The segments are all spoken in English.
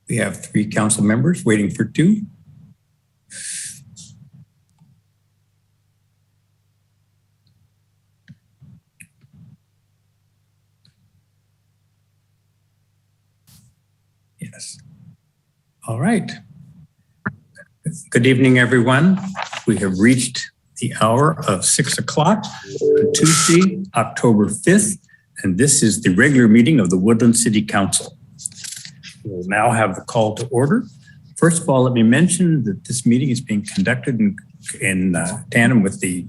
We have 3 council members waiting for 2. Yes. All right. Good evening, everyone. We have reached the hour of 6 o'clock on Tuesday, October 5th, and this is the regular meeting of the Woodland City Council. We'll now have the call to order. First of all, let me mention that this meeting is being conducted in tandem with the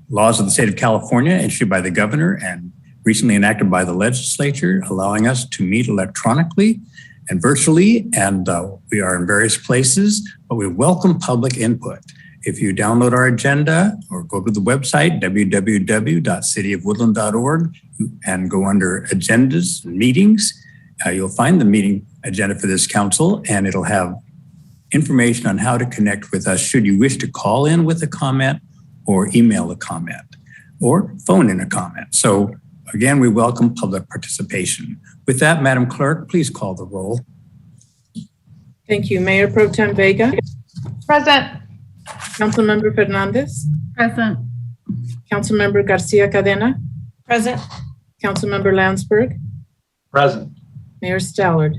laws of the state of California issued by the governor and recently enacted by the legislature, allowing us to meet electronically and virtually, and we are in various places, but we welcome public input. If you download our agenda or go to the website, www.cityofwoodland.org, and go under agendas and meetings, you'll find the meeting agenda for this council, and it'll have information on how to connect with us should you wish to call in with a comment or email a comment or phone in a comment. So again, we welcome public participation. With that, Madam Clerk, please call the roll. Thank you. Mayor Pro Tem Vega. Present. Councilmember Fernandez. Present. Councilmember Garcia Cadena. Present. Councilmember Landsberg. Present. Mayor Stallard.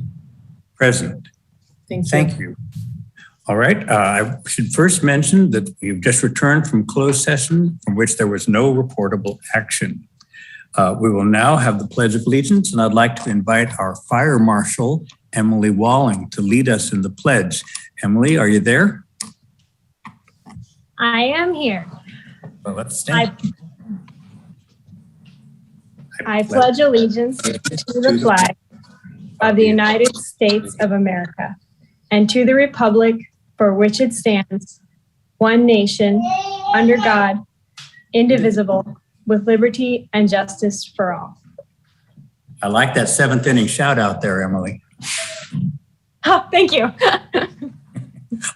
Present. Thank you. Thank you. All right. I should first mention that we've just returned from closed session from which there was no reportable action. We will now have the Pledge of Allegiance, and I'd like to invite our Fire Marshal, Emily Walling, to lead us in the pledge. Emily, are you there? I am here. Well, let's stand. I pledge allegiance to the flag of the United States of America and to the republic for which it stands, one nation, under God, indivisible, with liberty and justice for all. I like that 7th inning shout out there, Emily. Oh, thank you.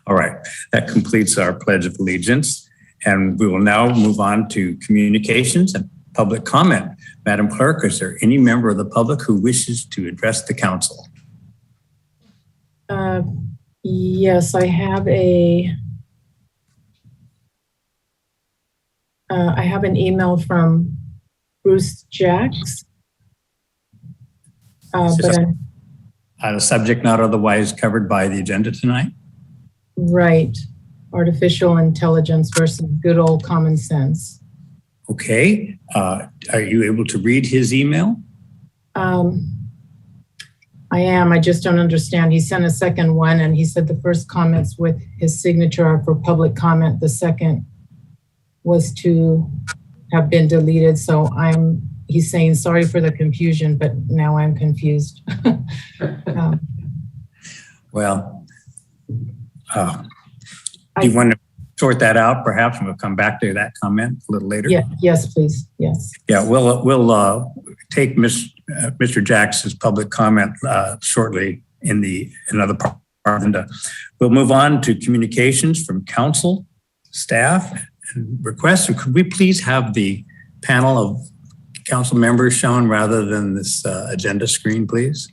All right, that completes our Pledge of Allegiance. And we will now move on to communications and public comment. Madam Clerk, is there any member of the public who wishes to address the council? Yes, I have an email from Bruce Jacks. On a subject not otherwise covered by the agenda tonight? Right. Artificial intelligence versus good old common sense. Okay. Are you able to read his email? I am. I just don't understand. He sent a second one, and he said the first comments with his signature are for public comment. The second was to have been deleted. So he's saying sorry for the confusion, but now I'm confused. Well, do you want to sort that out perhaps, and we'll come back to that comment a little later? Yeah, yes, please. Yes. Yeah, we'll take Mr. Jackson's public comment shortly in another part. And we'll move on to communications from council, staff, and requests. And could we please have the panel of council members shown rather than this agenda screen, please?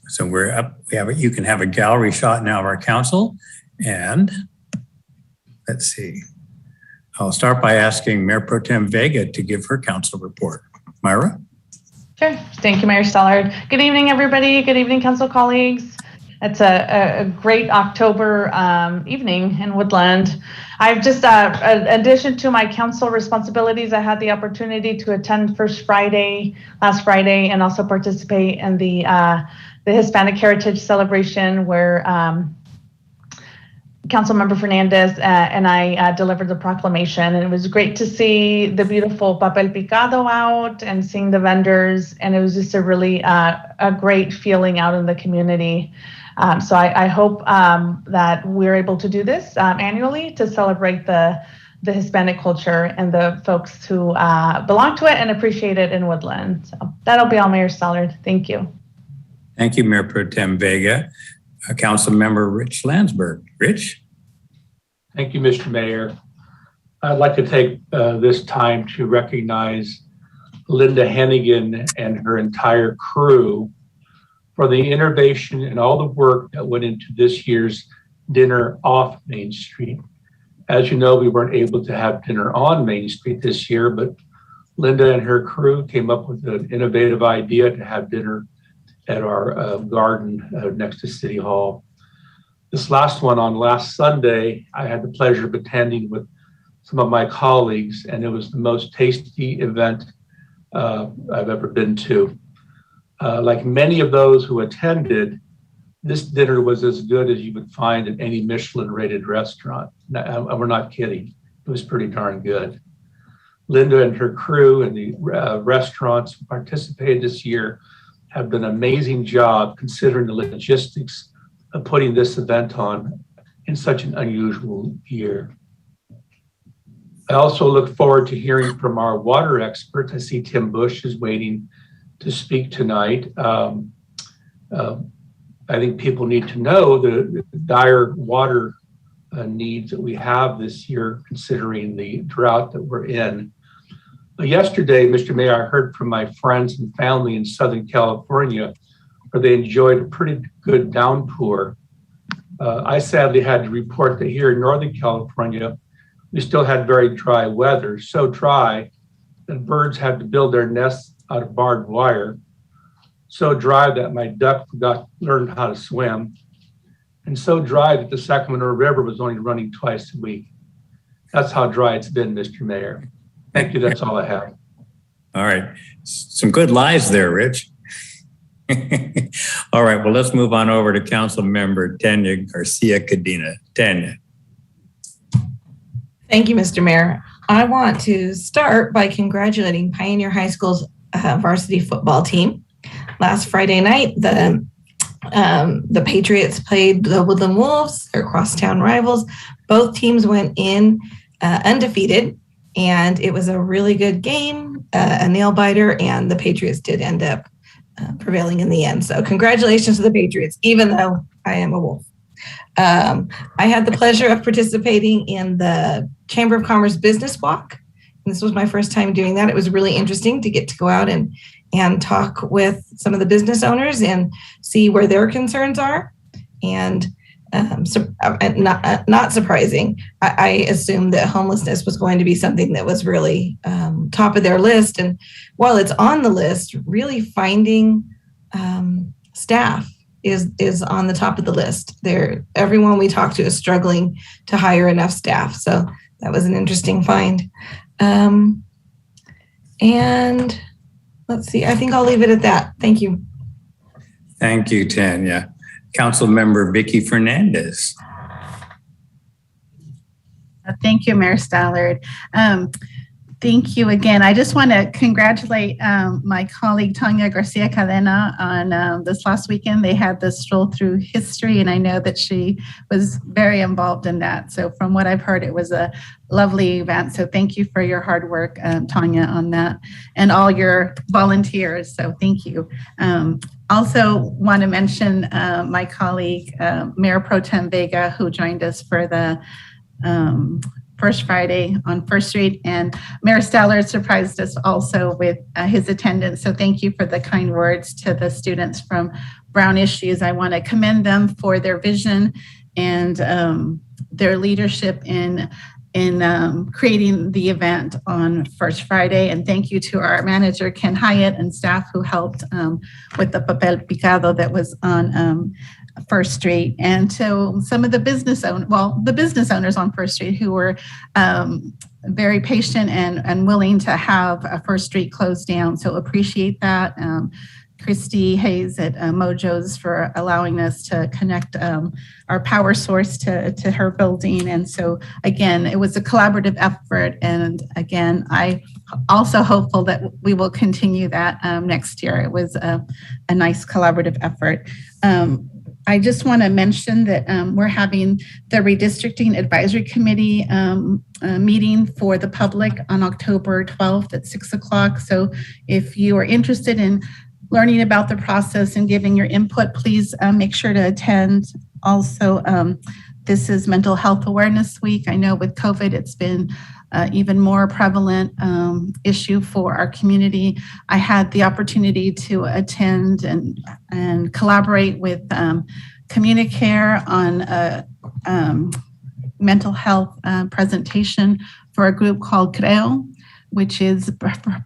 So we're up. You can have a gallery shot now of our council, and let's see. I'll start by asking Mayor Pro Tem Vega to give her council report. Myra? Sure. Thank you, Mayor Stallard. Good evening, everybody. Good evening, council colleagues. It's a great October evening in Woodland. I've just, in addition to my council responsibilities, I had the opportunity to attend last Friday, and also participate in the Hispanic Heritage Celebration where Councilmember Fernandez and I delivered the proclamation, and it was great to see the beautiful papel picado out and seeing the vendors, and it was just a really a great feeling out in the community. So I hope that we're able to do this annually to celebrate the Hispanic culture and the folks who belong to it and appreciate it in Woodland. So that'll be all, Mayor Stallard. Thank you. Thank you, Mayor Pro Tem Vega. Council Member Rich Landsberg. Rich? Thank you, Mr. Mayor. I'd like to take this time to recognize Linda Hennigan and her entire crew for the innovation and all the work that went into this year's dinner off Main Street. As you know, we weren't able to have dinner on Main Street this year, but Linda and her crew came up with an innovative idea to have dinner at our garden next to City Hall. This last one on last Sunday, I had the pleasure of attending with some of my colleagues, and it was the most tasty event I've ever been to. Like many of those who attended, this dinner was as good as you would find at any Michelin-rated restaurant. We're not kidding. It was pretty darn good. Linda and her crew and the restaurants who participated this year have done an amazing job considering the logistics of putting this event on in such an unusual year. I also look forward to hearing from our water experts. I see Tim Bush is waiting to speak tonight. I think people need to know the dire water needs that we have this year, considering the drought that we're in. Yesterday, Mr. Mayor, I heard from my friends and family in Southern California where they enjoyed a pretty good downpour. I sadly had to report that here in Northern California, we still had very dry weather, so dry that birds had to build their nests out of barbed wire, so dry that my duck learned how to swim, and so dry that the Sacramento River was only running twice a week. That's how dry it's been, Mr. Mayor. Thank you, that's all I have. All right. Some good lies there, Rich. All right, well, let's move on over to Council Member Tanya Garcia Cadena. Tanya. Thank you, Mr. Mayor. I want to start by congratulating Pioneer High School's varsity football team. Last Friday night, the Patriots played the Woodland Wolves, their crosstown rivals. Both teams went in undefeated, and it was a really good game, a nail biter, and the Patriots did end up prevailing in the end. So congratulations to the Patriots, even though I am a Wolf. I had the pleasure of participating in the Chamber of Commerce Business Walk. And this was my first time doing that. It was really interesting to get to go out and talk with some of the business owners and see where their concerns are. And not surprising, I assumed that homelessness was going to be something that was really top of their list. And while it's on the list, really finding staff is on the top of the list. Everyone we talk to is struggling to hire enough staff. So that was an interesting find. And let's see, I think I'll leave it at that. Thank you. Thank you, Tanya. Council Member Vicky Fernandez. Thank you, Mayor Stallard. Thank you again. I just want to congratulate my colleague Tanya Garcia Cadena on this last weekend. They had this stroll through history, and I know that she was very involved in that. So from what I've heard, it was a lovely event. So thank you for your hard work, Tanya, on that, and all your volunteers. So thank you. Also want to mention my colleague, Mayor Pro Tem Vega, who joined us for the First Friday on First Street, and Mayor Stallard surprised us also with his attendance. So thank you for the kind words to the students from Brown Issues. I want to commend them for their vision and their leadership in creating the event on First Friday. And thank you to our manager, Ken Hyatt, and staff who helped with the papel picado that was on First Street, and to some of the business owners on First Street who were very patient and willing to have First Street closed down. So appreciate that. Christy Hayes at Mojo's for allowing us to connect our power source to her building. And so again, it was a collaborative effort. And again, I also hopeful that we will continue that next year. It was a nice collaborative effort. I just want to mention that we're having the Redistricting Advisory Committee meeting for the public on October 12th at 6 o'clock. So if you are interested in learning about the process and giving your input, please make sure to attend. Also, this is Mental Health Awareness Week. I know with COVID, it's been even more prevalent issue for our community. I had the opportunity to attend and collaborate with Communicare on a mental health presentation for a group called CREO, which is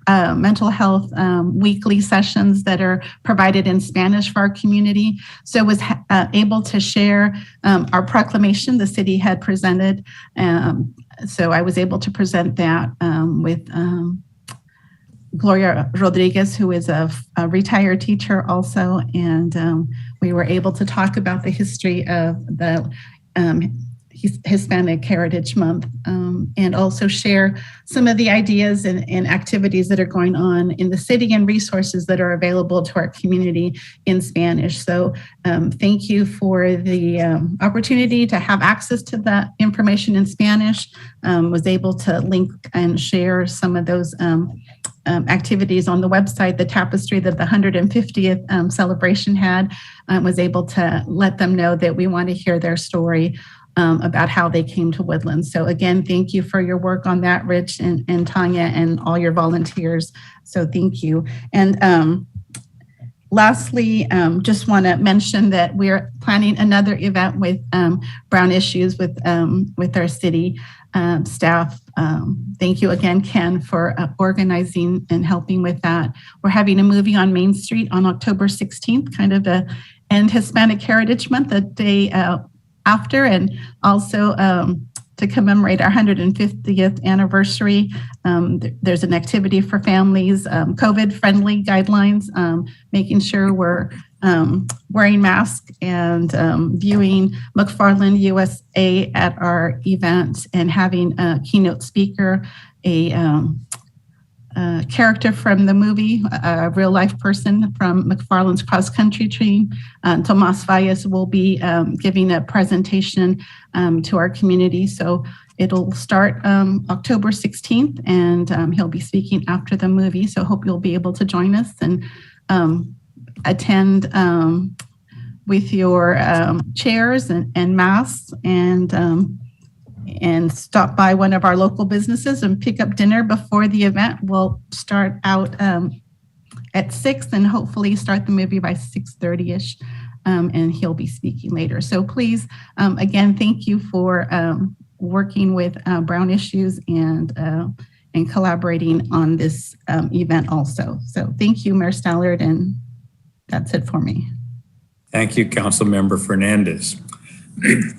mental health weekly sessions that are provided in Spanish for our community. So I was able to share our proclamation the city had presented. So I was able to present that with Gloria Rodriguez, who is a retired teacher also. And we were able to talk about the history of the Hispanic Heritage Month, and also share some of the ideas and activities that are going on in the city and resources that are available to our community in Spanish. So thank you for the opportunity to have access to that information in Spanish. Was able to link and share some of those activities on the website, the tapestry that the 150th celebration had, was able to let them know that we want to hear their story about how they came to Woodland. So again, thank you for your work on that, Rich and Tanya, and all your volunteers. So thank you. And lastly, just want to mention that we're planning another event with Brown Issues with our city staff. Thank you again, Ken, for organizing and helping with that. We're having a movie on Main Street on October 16th, kind of to end Hispanic Heritage Month, a day after, and also to commemorate our 150th anniversary. There's an activity for families, COVID-friendly guidelines, making sure we're wearing masks and viewing McFarland USA at our event, and having a keynote speaker, a character from the movie, a real life person from McFarland's cross country team. Tomas Valles will be giving a presentation to our community. So it'll start October 16th, and he'll be speaking after the movie. So hope you'll be able to join us and attend with your chairs and masks, and stop by one of our local businesses and pick up dinner before the event. We'll start out at 6 and hopefully start the movie by 6:30ish, and he'll be speaking later. So please, again, thank you for working with Brown Issues and collaborating on this event also. So thank you, Mayor Stallard, and that's it for me. Thank you, Councilmember Fernandez.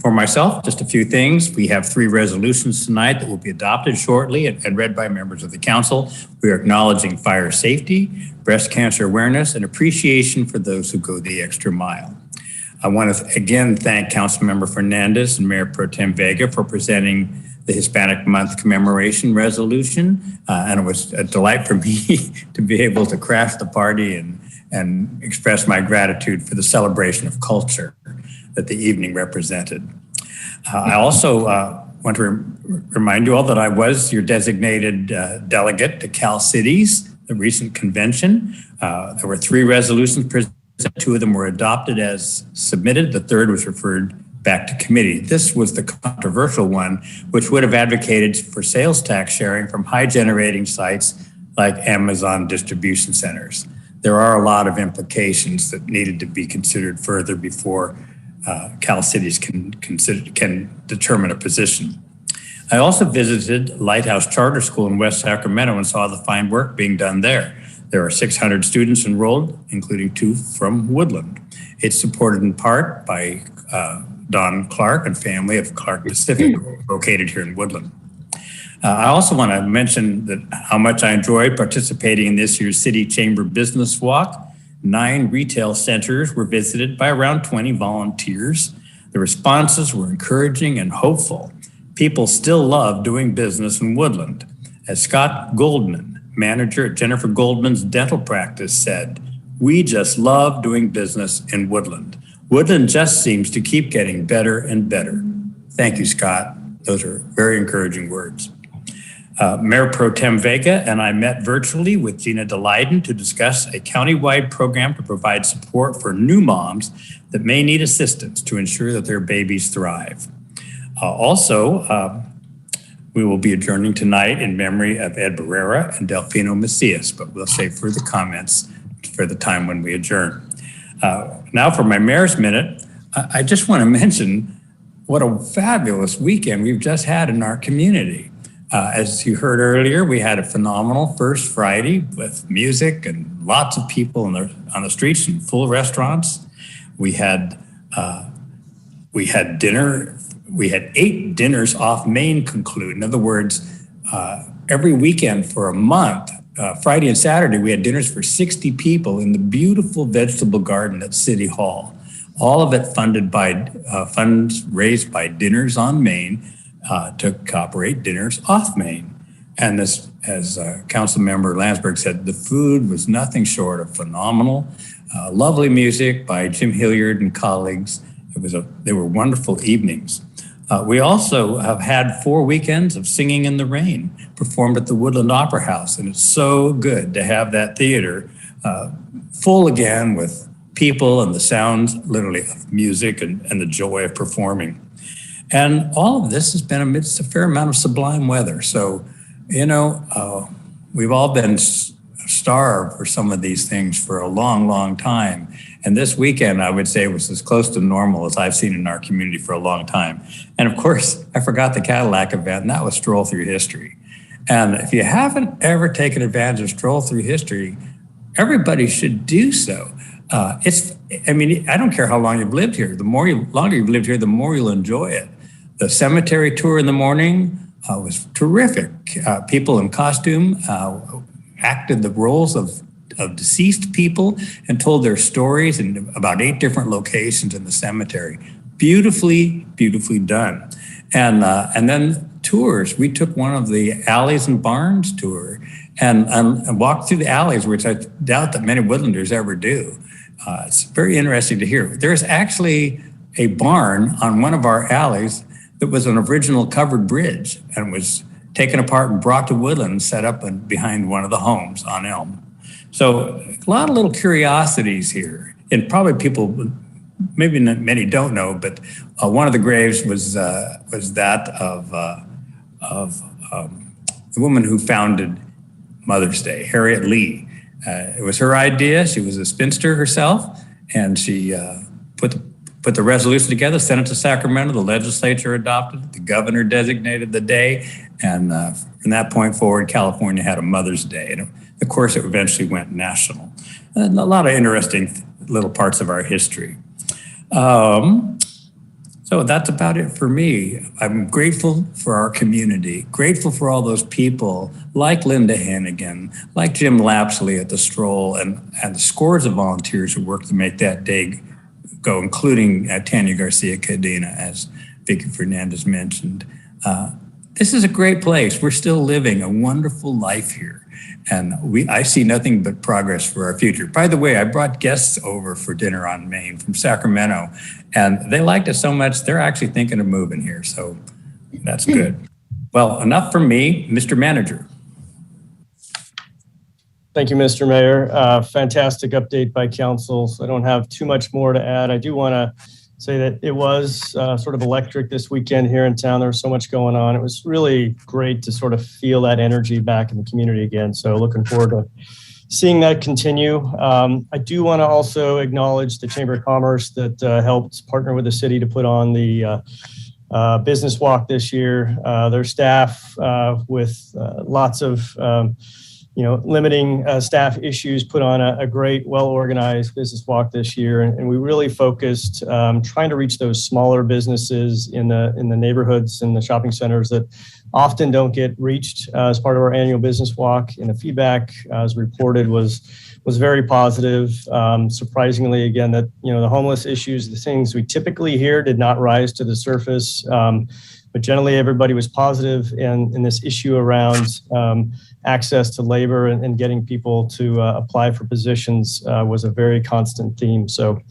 For myself, just a few things. We have 3 resolutions tonight that will be adopted shortly and read by members of the council. We are acknowledging fire safety, breast cancer awareness, and appreciation for those who go the extra mile. I want to again thank Councilmember Fernandez and Mayor Pro Tem Vega for presenting the Hispanic Month commemoration resolution. And it was a delight for me to be able to crash the party and express my gratitude for the celebration of culture that the evening represented. I also want to remind you all that I was your designated delegate to Cal Cities, the recent convention. There were 3 resolutions presented. 2 of them were adopted as submitted. The 3rd was referred back to committee. This was the controversial one, which would have advocated for sales tax sharing from high generating sites like Amazon distribution centers. There are a lot of implications that needed to be considered further before Cal Cities can determine a position. I also visited Lighthouse Charter School in West Sacramento and saw the fine work being done there. There are 600 students enrolled, including 2 from Woodland. It's supported in part by Don Clark and family of Clark Pacific, located here in Woodland. I also want to mention that how much I enjoyed participating in this year's City Chamber Business Walk. 9 retail centers were visited by around 20 volunteers. The responses were encouraging and hopeful. People still love doing business in Woodland. As Scott Goldman, manager at Jennifer Goldman's dental practice, said, "We just love doing business in Woodland. Woodland just seems to keep getting better and better." Thank you, Scott. Those are very encouraging words. Mayor Pro Tem Vega and I met virtually with Gina DeLayden to discuss a countywide program to provide support for new moms that may need assistance to ensure that their babies thrive. We will be adjourning tonight in memory of Ed Barrera and Delfino Macias, but we'll save further comments for the time when we adjourn. Now for my Mayor's Minute, I just want to mention what a fabulous weekend we've just had in our community. As you heard earlier, we had a phenomenal first Friday with music and lots of people on the streets and full restaurants. We had dinner. We had 8 dinners off Main conclude. In other words, every weekend for a month, Friday and Saturday, we had dinners for 60 people in the beautiful vegetable garden at City Hall. All of it funded by funds raised by Dinners on Main to operate Dinners off Main. And this, as Council Member Landsberg said, the food was nothing short of phenomenal. Lovely music by Jim Hilliard and colleagues. They were wonderful evenings. We also have had 4 weekends of Singing in the Rain performed at the Woodland Opera House, and it's so good to have that theater full again with people and the sounds, literally, of music and the joy of performing. And all of this has been amidst a fair amount of sublime weather. So, we've all been starved for some of these things for a long, long time. And this weekend, I would say, was as close to normal as I've seen in our community for a long time. And of course, I forgot the Cadillac event, and that was Stroll Through History. And if you haven't ever taken advantage of Stroll Through History, everybody should do so. I don't care how long you've lived here. The longer you've lived here, the more you'll enjoy it. The cemetery tour in the morning was terrific. People in costume acted the roles of deceased people and told their stories in about 8 different locations in the cemetery. Beautifully, beautifully done. And then tours. We took one of the alleys and barns tour and walked through the alleys, which I doubt that many Woodlanders ever do. It's very interesting to hear. There's actually a barn on one of our alleys that was an original covered bridge and was taken apart and brought to Woodland and set up behind one of the homes on Elm. So a lot of little curiosities here. And probably people, maybe not many don't know, but one of the graves was that of the woman who founded Mother's Day, Harriet Lee. It was her idea. She was a spinster herself, and she put the resolution together, sent it to Sacramento. The legislature adopted it. The governor designated the day. And from that point forward, California had a Mother's Day. And of course, it eventually went national. And a lot of interesting little parts of our history. So that's about it for me. I'm grateful for our community, grateful for all those people like Linda Hannigan, like Jim Lapsley at the Stroll, and the scores of volunteers who worked to make that day go, including Tanya Garcia Cadena, as Vicky Fernandez mentioned. This is a great place. We're still living a wonderful life here. And I see nothing but progress for our future. By the way, I brought guests over for dinner on Main from Sacramento, and they liked it so much, they're actually thinking of moving here. So that's good. Well, enough from me, Mr. Manager. Thank you, Mr. Mayor. Fantastic update by council. So I don't have too much more to add. I do want to say that it was sort of electric this weekend here in town. There was so much going on. It was really great to sort of feel that energy back in the community again. So looking forward to seeing that continue. I do want to also acknowledge the Chamber of Commerce that helped partner with the city to put on the business walk this year. Their staff with lots of limiting staff issues put on a great, well-organized business walk this year. And we really focused trying to reach those smaller businesses in the neighborhoods and the shopping centers that often don't get reached as part of our annual business walk. And the feedback, as reported, was very positive. Surprisingly, again, that the homeless issues, the things we typically hear, did not rise to the surface. But generally, everybody was positive, and this issue around access to labor and getting people to apply for positions was a very constant theme. So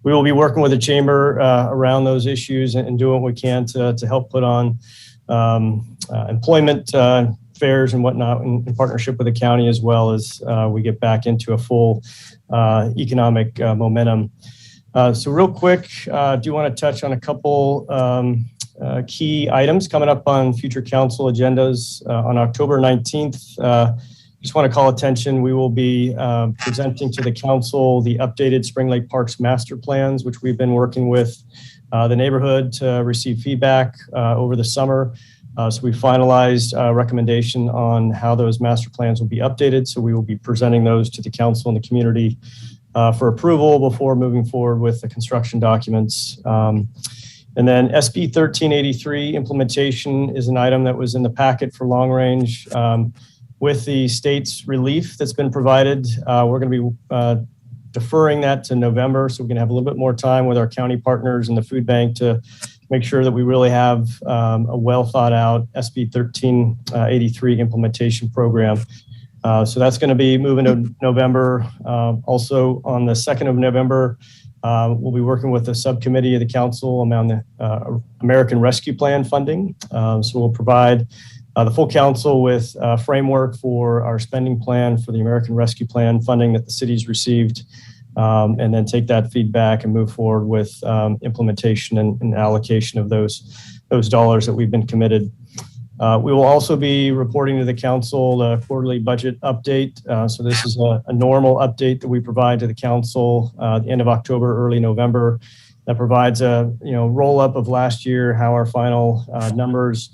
we will be working with the chamber around those issues and doing what we can to help put on employment fairs and whatnot in partnership with the county, as well as we get back into a full economic momentum. So real quick, I do want to touch on a couple key items coming up on future council agendas. On October 19th, just want to call attention, we will be presenting to the council the updated Spring Lake Parks master plans, which we've been working with the neighborhood to receive feedback over the summer. So we finalized a recommendation on how those master plans will be updated. So we will be presenting those to the council and the community for approval before moving forward with the construction documents. And then SB 1383 implementation is an item that was in the packet for long range. With the state's relief that's been provided, we're going to be deferring that to November. So we're going to have a little bit more time with our county partners and the food bank to make sure that we really have a well thought out SB 1383 implementation program. So that's going to be moving to November. Also on the 2nd of November, we'll be working with a subcommittee of the council around the American Rescue Plan funding. So we'll provide the full council with a framework for our spending plan for the American Rescue Plan funding that the city's received, and then take that feedback and move forward with implementation and allocation of those dollars that we've been committed. We will also be reporting to the council the quarterly budget update. So this is a normal update that we provide to the council at the end of October, early November. That provides a roll up of last year, how our final numbers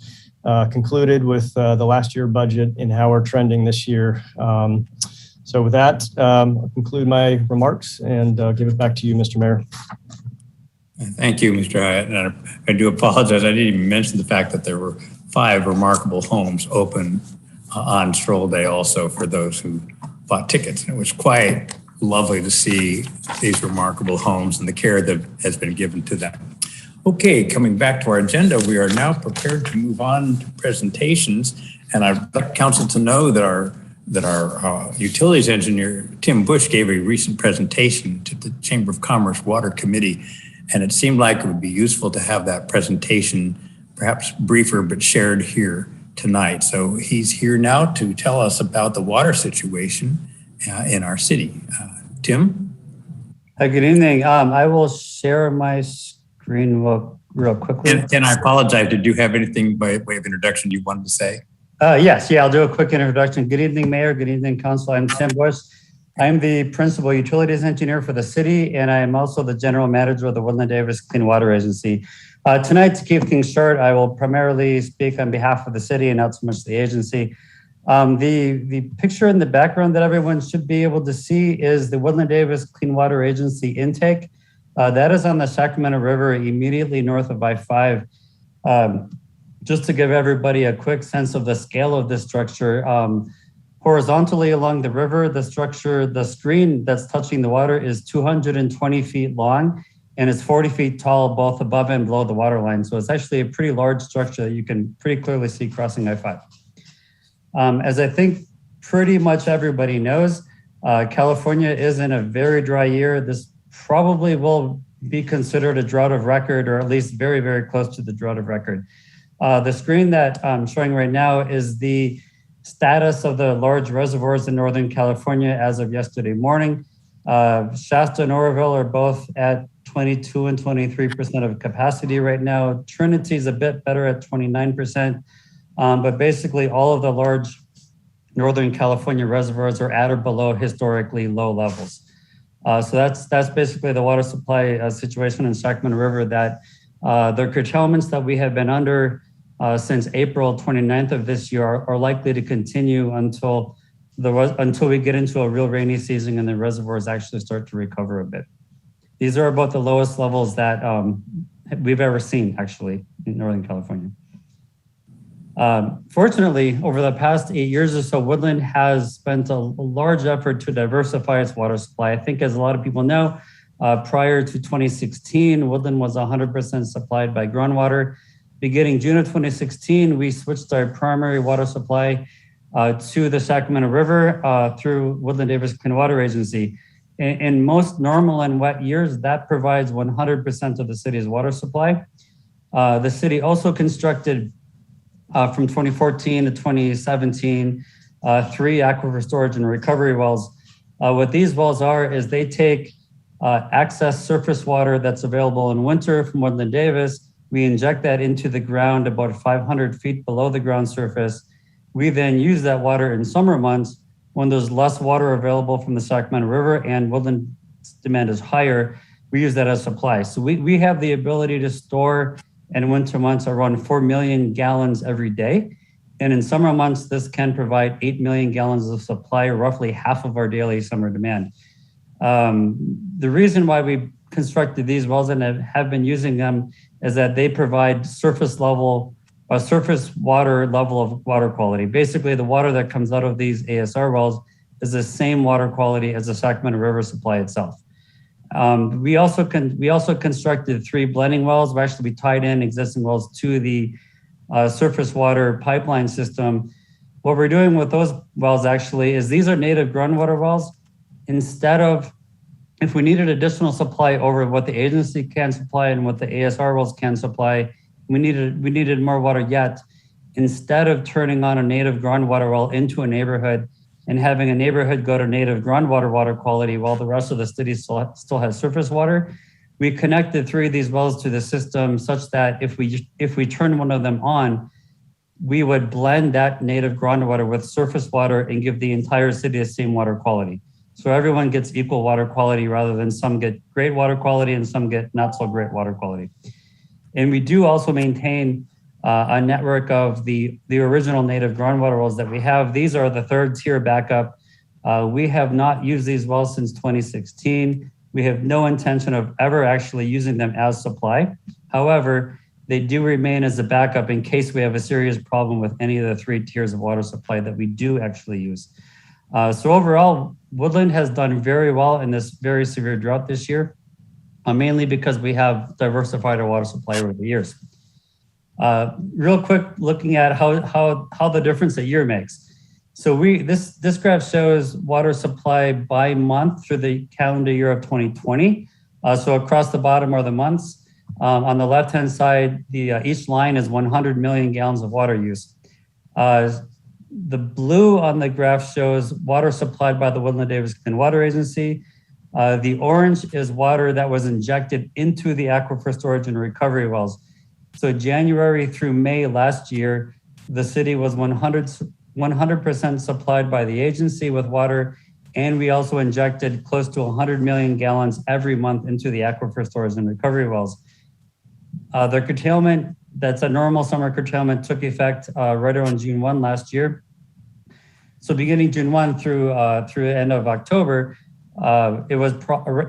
concluded with the last year budget and how we're trending this year. So with that, I'll conclude my remarks and give it back to you, Mr. Mayor. Thank you, Mr. Hyatt. And I do apologize. I didn't even mention the fact that there were 5 remarkable homes open on Stroll Day also for those who bought tickets. It was quite lovely to see these remarkable homes and the care that has been given to them. Okay, coming back to our agenda, we are now prepared to move on to presentations. And I'd like council to know that our utilities engineer, Tim Bush, gave a recent presentation to the Chamber of Commerce Water Committee. And it seemed like it would be useful to have that presentation, perhaps briefer, but shared here tonight. So he's here now to tell us about the water situation in our city. Tim? Good evening. I will share my screen real quickly. And I apologize. Did you have anything by way of introduction you wanted to say? Yes. I'll do a quick introduction. Good evening, Mayor. Good evening, Council. I'm Tim Bush. I'm the Principal Utilities Engineer for the city, and I am also the General Manager of the Woodland Davis Clean Water Agency. Tonight, to keep things short, I will primarily speak on behalf of the city and not so much the agency. The picture in the background that everyone should be able to see is the Woodland Davis Clean Water Agency intake. That is on the Sacramento River immediately north of I-5. Just to give everybody a quick sense of the scale of this structure, horizontally along the river, the screen that's touching the water is 220 feet long and it's 40 feet tall, both above and below the water line. So it's actually a pretty large structure that you can pretty clearly see crossing I-5. As I think pretty much everybody knows, California is in a very dry year. This probably will be considered a drought of record, or at least very, very close to the drought of record. The screen that I'm showing right now is the status of the large reservoirs in Northern California as of yesterday morning. Shasta and Oroville are both at 22 and 23% of capacity right now. Trinity is a bit better at 29%, but basically all of the large Northern California reservoirs are at or below historically low levels. So that's basically the water supply situation in Sacramento River, that the curtailments that we have been under since April 29th of this year are likely to continue until we get into a real rainy season and the reservoirs actually start to recover a bit. These are about the lowest levels that we've ever seen, actually, in Northern California. Fortunately, over the past 8 years or so, Woodland has spent a large effort to diversify its water supply. I think, as a lot of people know, prior to 2016, Woodland was 100% supplied by groundwater. Beginning June of 2016, we switched our primary water supply to the Sacramento River through Woodland Davis Clean Water Agency. In most normal and wet years, that provides 100% of the city's water supply. The city also constructed from 2014 to 2017, 3 aquifer storage and recovery wells. What these wells are is they take excess surface water that's available in winter from Woodland Davis. We inject that into the ground about 500 feet below the ground surface. We then use that water in summer months when there's less water available from the Sacramento River and Woodland demand is higher. We use that as supply. So we have the ability to store in winter months around 4 million gallons every day. And in summer months, this can provide 8 million gallons of supply, roughly half of our daily summer demand. The reason why we constructed these wells and have been using them is that they provide surface water level of water quality. Basically, the water that comes out of these ASR wells is the same water quality as the Sacramento River supply itself. We also constructed 3 blending wells. We tied in existing wells to the surface water pipeline system. What we're doing with those wells actually is these are native groundwater wells. Instead of, if we needed additional supply over what the agency can supply and what the ASR wells can supply, we needed more water yet. Instead of turning on a native groundwater well into a neighborhood and having a neighborhood go to native groundwater water quality while the rest of the city still has surface water, we connected 3 of these wells to the system such that if we turn one of them on, we would blend that native groundwater with surface water and give the entire city the same water quality. So everyone gets equal water quality rather than some get great water quality and some get not so great water quality. And we do also maintain a network of the original native groundwater wells that we have. These are the 3rd tier backup. We have not used these wells since 2016. We have no intention of ever actually using them as supply. However, they do remain as a backup in case we have a serious problem with any of the 3 tiers of water supply that we do actually use. So overall, Woodland has done very well in this very severe drought this year, mainly because we have diversified our water supply over the years. Real quick, looking at how the difference a year makes. So this graph shows water supply by month through the calendar year of 2020. So across the bottom are the months. On the left-hand side, each line is 100 million gallons of water use. The blue on the graph shows water supplied by the Woodland Davis Clean Water Agency. The orange is water that was injected into the aquifer storage and recovery wells. So January through May last year, the city was 100% supplied by the agency with water, and we also injected close to 100 million gallons every month into the aquifer storage and recovery wells. The curtailment, that's a normal summer curtailment, took effect right around June 1 last year. So beginning June 1 through the end of October, it was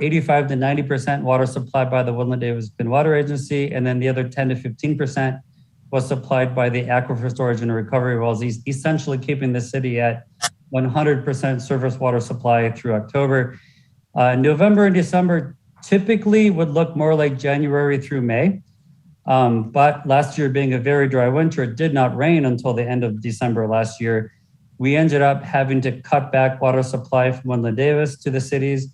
85 to 90% water supplied by the Woodland Davis Clean Water Agency, and then the other 10 to 15% was supplied by the aquifer storage and recovery wells, essentially keeping the city at 100% surface water supply through October. November and December typically would look more like January through May. But last year being a very dry winter, it did not rain until the end of December last year. We ended up having to cut back water supply from Woodland Davis to the cities.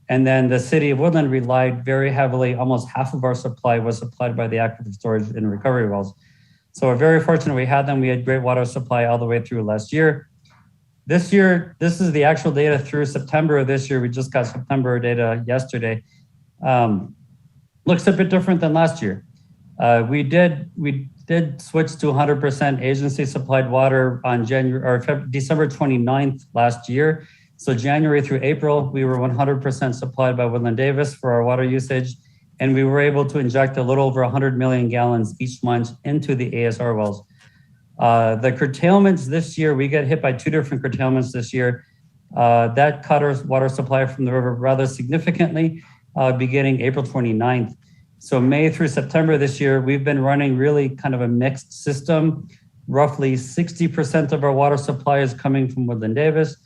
And then the city of Woodland relied very heavily, almost half of our supply was supplied by the aquifer storage and recovery wells. So we're very fortunate we had them. We had great water supply all the way through last year. This year, this is the actual data through September of this year. We just got September data yesterday. Looks a bit different than last year. We did switch to 100% agency supplied water on December 29th last year. So January through April, we were 100% supplied by Woodland Davis for our water usage. And we were able to inject a little over 100 million gallons each month into the ASR wells. The curtailments this year, we get hit by 2 different curtailments this year. That cut our water supply from the river rather significantly, beginning April 29th. So May through September this year, we've been running really kind of a mixed system. Roughly 60% of our water supply is coming from Woodland Davis.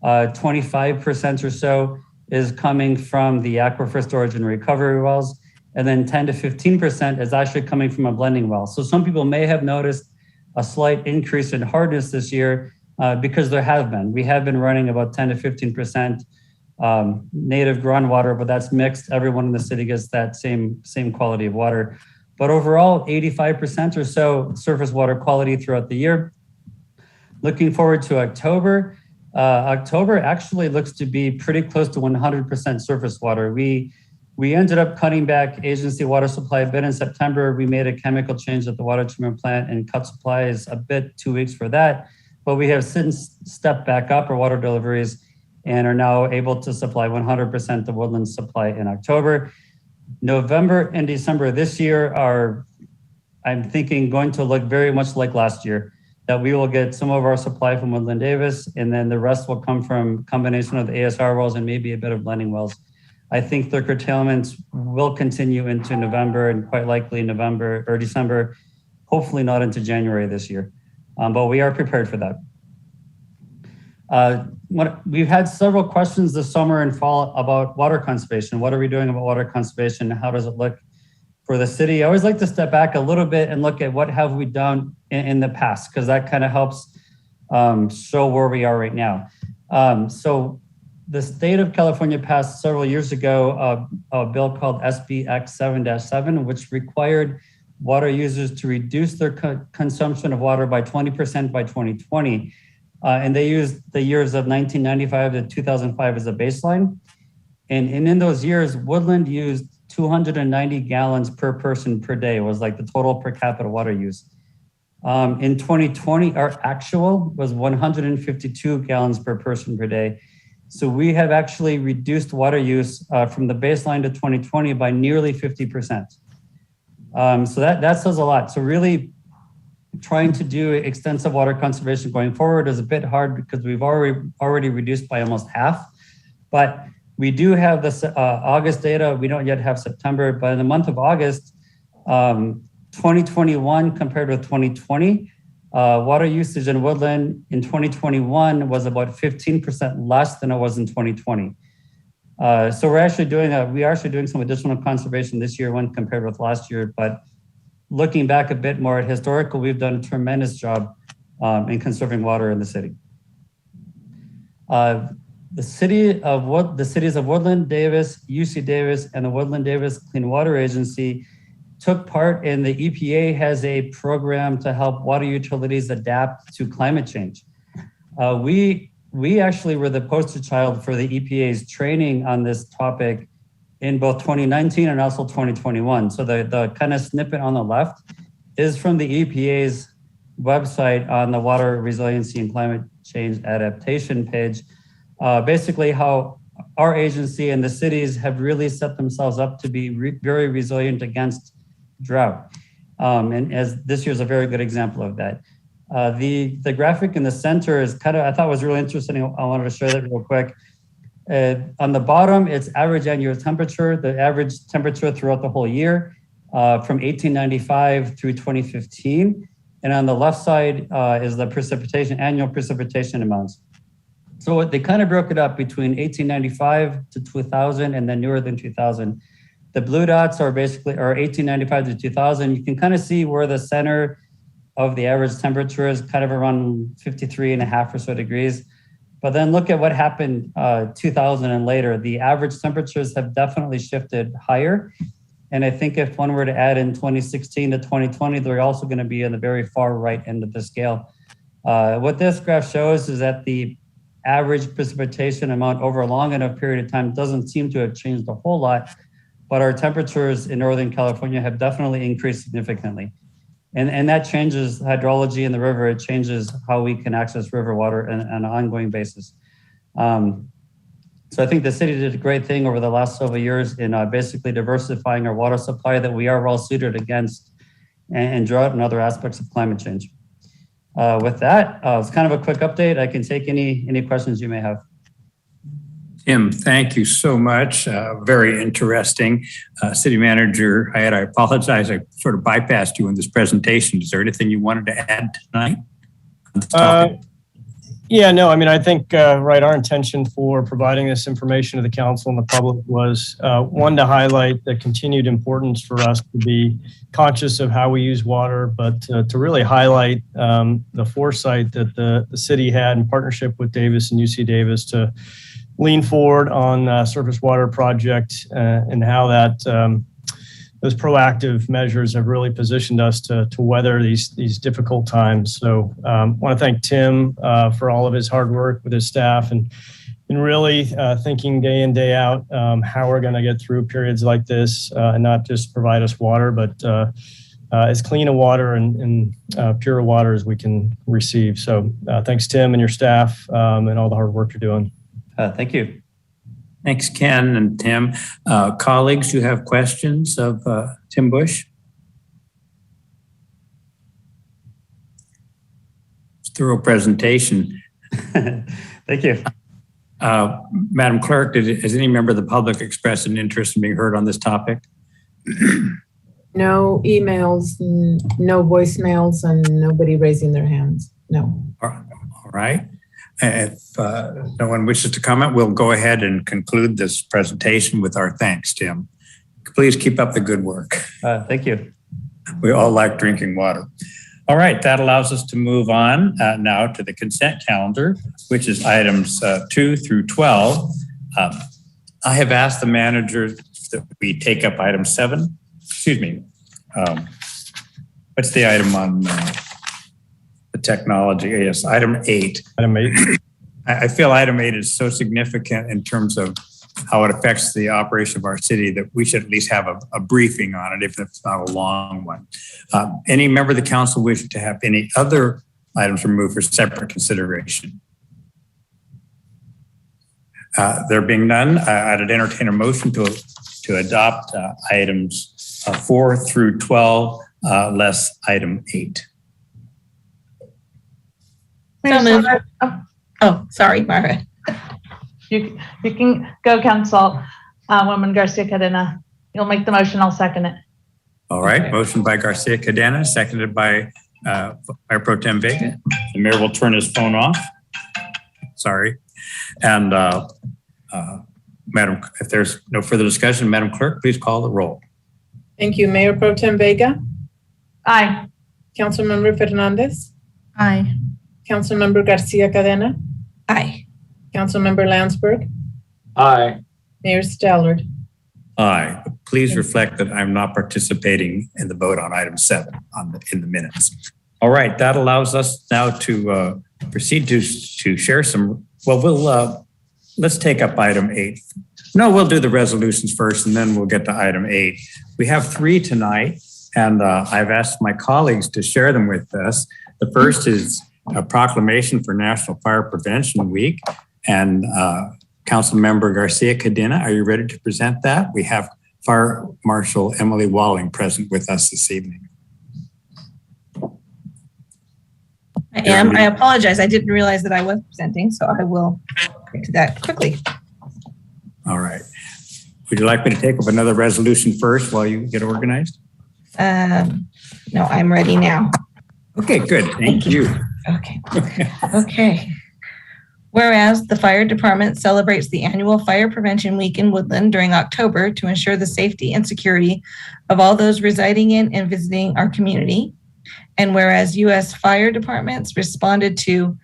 25% or so is coming from the aquifer storage and recovery wells. And then 10 to 15% is actually coming from a blending well. So some people may have noticed a slight increase in hardness this year because there have been. We have been running about 10 to 15% native groundwater, but that's mixed. Everyone in the city gets that same quality of water. but overall 85% or so surface water quality throughout the year. Looking forward to October. October actually looks to be pretty close to 100% surface water. We ended up cutting back agency water supply a bit in September. We made a chemical change at the water treatment plant and cut supplies a bit 2 weeks for that. But we have since stepped back up our water deliveries and are now able to supply 100% of Woodland supply in October. November and December this year are, I'm thinking, going to look very much like last year, that we will get some of our supply from Woodland Davis, and then the rest will come from combination of the ASR wells and maybe a bit of blending wells. I think the curtailments will continue into November and quite likely November or December, hopefully not into January this year. But we are prepared for that. We've had several questions this summer and fall about water conservation. What are we doing about water conservation? How does it look for the city? I always like to step back a little bit and look at what have we done in the past, because that kind of helps show where we are right now. So the state of California passed several years ago a bill called SBX 7-7, which required water users to reduce their consumption of water by 20% by 2020. And they used the years of 1995 to 2005 as a baseline. And in those years, Woodland used 290 gallons per person per day was like the total per capita water use. In 2020, our actual was 152 gallons per person per day. So we have actually reduced water use from the baseline to 2020 by nearly 50%. So that says a lot. So really trying to do extensive water conservation going forward is a bit hard because we've already reduced by almost half. But we do have this August data. We don't yet have September, but in the month of August, 2021 compared with 2020, water usage in Woodland in 2021 was about 15% less than it was in 2020. So we are actually doing some additional conservation this year when compared with last year. But looking back a bit more at historical, we've done a tremendous job in conserving water in the city. The cities of Woodland, Davis, UC Davis, and the Woodland Davis Clean Water Agency took part in the EPA has a program to help water utilities adapt to climate change. We actually were the poster child for the EPA's training on this topic in both 2019 and also 2021. So the kind of snippet on the left is from the EPA's website on the Water Resiliency and Climate Change Adaptation page. Basically how our agency and the cities have really set themselves up to be very resilient against drought. And as this year is a very good example of that. The graphic in the center is I thought was really interesting. I wanted to show that real quick. On the bottom, it's average annual temperature, the average temperature throughout the whole year from 1895 through 2015. And on the left side is the annual precipitation amounts. So they kind of broke it up between 1895 to 2000 and then newer than 2000. The blue dots are basically 1895 to 2000. You can kind of see where the center of the average temperature is kind of around 53.5 or so degrees. But then look at what happened 2000 and later. The average temperatures have definitely shifted higher. And I think if one were to add in 2016 to 2020, they're also going to be in the very far right end of the scale. What this graph shows is that the average precipitation amount over a long enough period of time doesn't seem to have changed a whole lot, but our temperatures in Northern California have definitely increased significantly. And that changes hydrology in the river. It changes how we can access river water on an ongoing basis. So I think the city did a great thing over the last several years in basically diversifying our water supply that we are well suited against and drought and other aspects of climate change. With that, it's kind of a quick update. I can take any questions you may have. Tim, thank you so much. Very interesting. City Manager Hyatt, I apologize. I sort of bypassed you in this presentation. Is there anything you wanted to add tonight? Yeah, no, I mean, I think, our intention for providing this information to the council and the public was, one, to highlight the continued importance for us to be conscious of how we use water, but to really highlight the foresight that the city had in partnership with Davis and UC Davis to lean forward on surface water project and how that those proactive measures have really positioned us to weather these difficult times. So I want to thank Tim for all of his hard work with his staff and really thinking day in, day out how we're going to get through periods like this and not just provide us water, but as clean a water and pure water as we can receive. So thanks, Tim, and your staff and all the hard work you're doing. Thank you. Thanks, Ken and Tim. Colleagues who have questions of Tim Bush? Thorough presentation. Thank you. Madam Clerk, has any member of the public expressed an interest in being heard on this topic? No emails, no voicemails, and nobody raising their hands. No. All right. If no one wishes to comment, we'll go ahead and conclude this presentation with our thanks, Tim. Please keep up the good work. Thank you. We all like drinking water. All right, that allows us to move on now to the consent calendar, which is items 2 through 12. I have asked the manager that we take up item 7. Excuse me. What's the item on the technology? Yes, item 8. Item 8. I feel item 8 is so significant in terms of how it affects the operation of our city that we should at least have a briefing on it, if it's not a long one. Any member of the council wish to have any other items removed for separate consideration? There being none, I'd entertain a motion to adopt items 4 through 12, less item 8. So moved. Oh, sorry, Mara. You can go, Councilwoman Garcia Cadena. You'll make the motion, I'll second it. All right, motion by Garcia Cadena, seconded by Mayor Pro Tem Vega. The mayor will turn his phone off. Sorry. And Madam, if there's no further discussion, Madam Clerk, please call the roll. Thank you. Mayor Pro Tem Vega, Aye. Councilmember Fernandez, Aye. Councilmember Garcia Cadena, Aye. Councilmember Landsberg, Aye. Mayor Stallard. Aye. Please reflect that I'm not participating in the vote on item 7 in the minutes. All right, that allows us now to proceed to share some. Well, let's take up item 8. No, we'll do the resolutions first, and then we'll get to item 8. We have 3 tonight, and I've asked my colleagues to share them with us. The first is a proclamation for National Fire Prevention Week, and Councilmember Garcia Cadena, are you ready to present that? We have Fire Marshal Emily Walling present with us this evening. I am. I apologize. I didn't realize that I was presenting, so I will get to that quickly. All right. Would you like me to take up another resolution first while you get organized? No, I'm ready now. Okay, good. Thank you. Okay. Whereas the fire department celebrates the annual Fire Prevention Week in Woodland during October to ensure the safety and security of all those residing in and visiting our community. And whereas U.S. fire departments responded to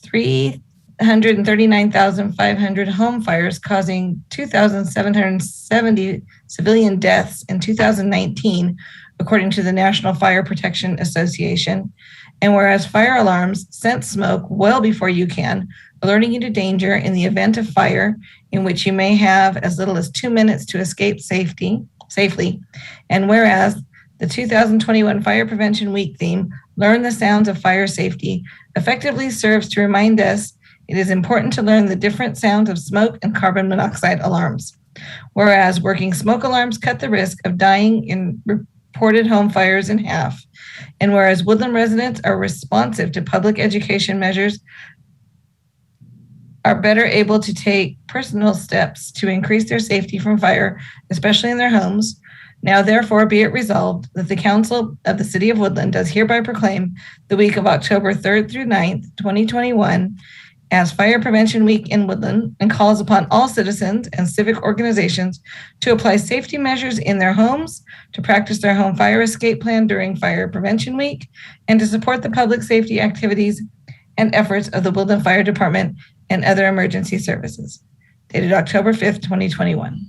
339,500 home fires, causing 2,770 civilian deaths in 2019, according to the National Fire Protection Association. And whereas fire alarms sense smoke well before you can, alerting you to danger in the event of fire, in which you may have as little as 2 minutes to escape safely. And whereas the 2021 Fire Prevention Week theme, Learn the Sounds of Fire Safety, effectively serves to remind us it is important to learn the different sounds of smoke and carbon monoxide alarms. Whereas working smoke alarms cut the risk of dying in reported home fires in half. And whereas Woodland residents are responsive to public education measures, are better able to take personal steps to increase their safety from fire, especially in their homes. Now, therefore, be it resolved that the Council of the City of Woodland does hereby proclaim the week of October 3rd through 9th, 2021, as Fire Prevention Week in Woodland, and calls upon all citizens and civic organizations to apply safety measures in their homes, to practice their home fire escape plan during Fire Prevention Week, and to support the public safety activities and efforts of the Woodland Fire Department and other emergency services. Dated October 5th, 2021.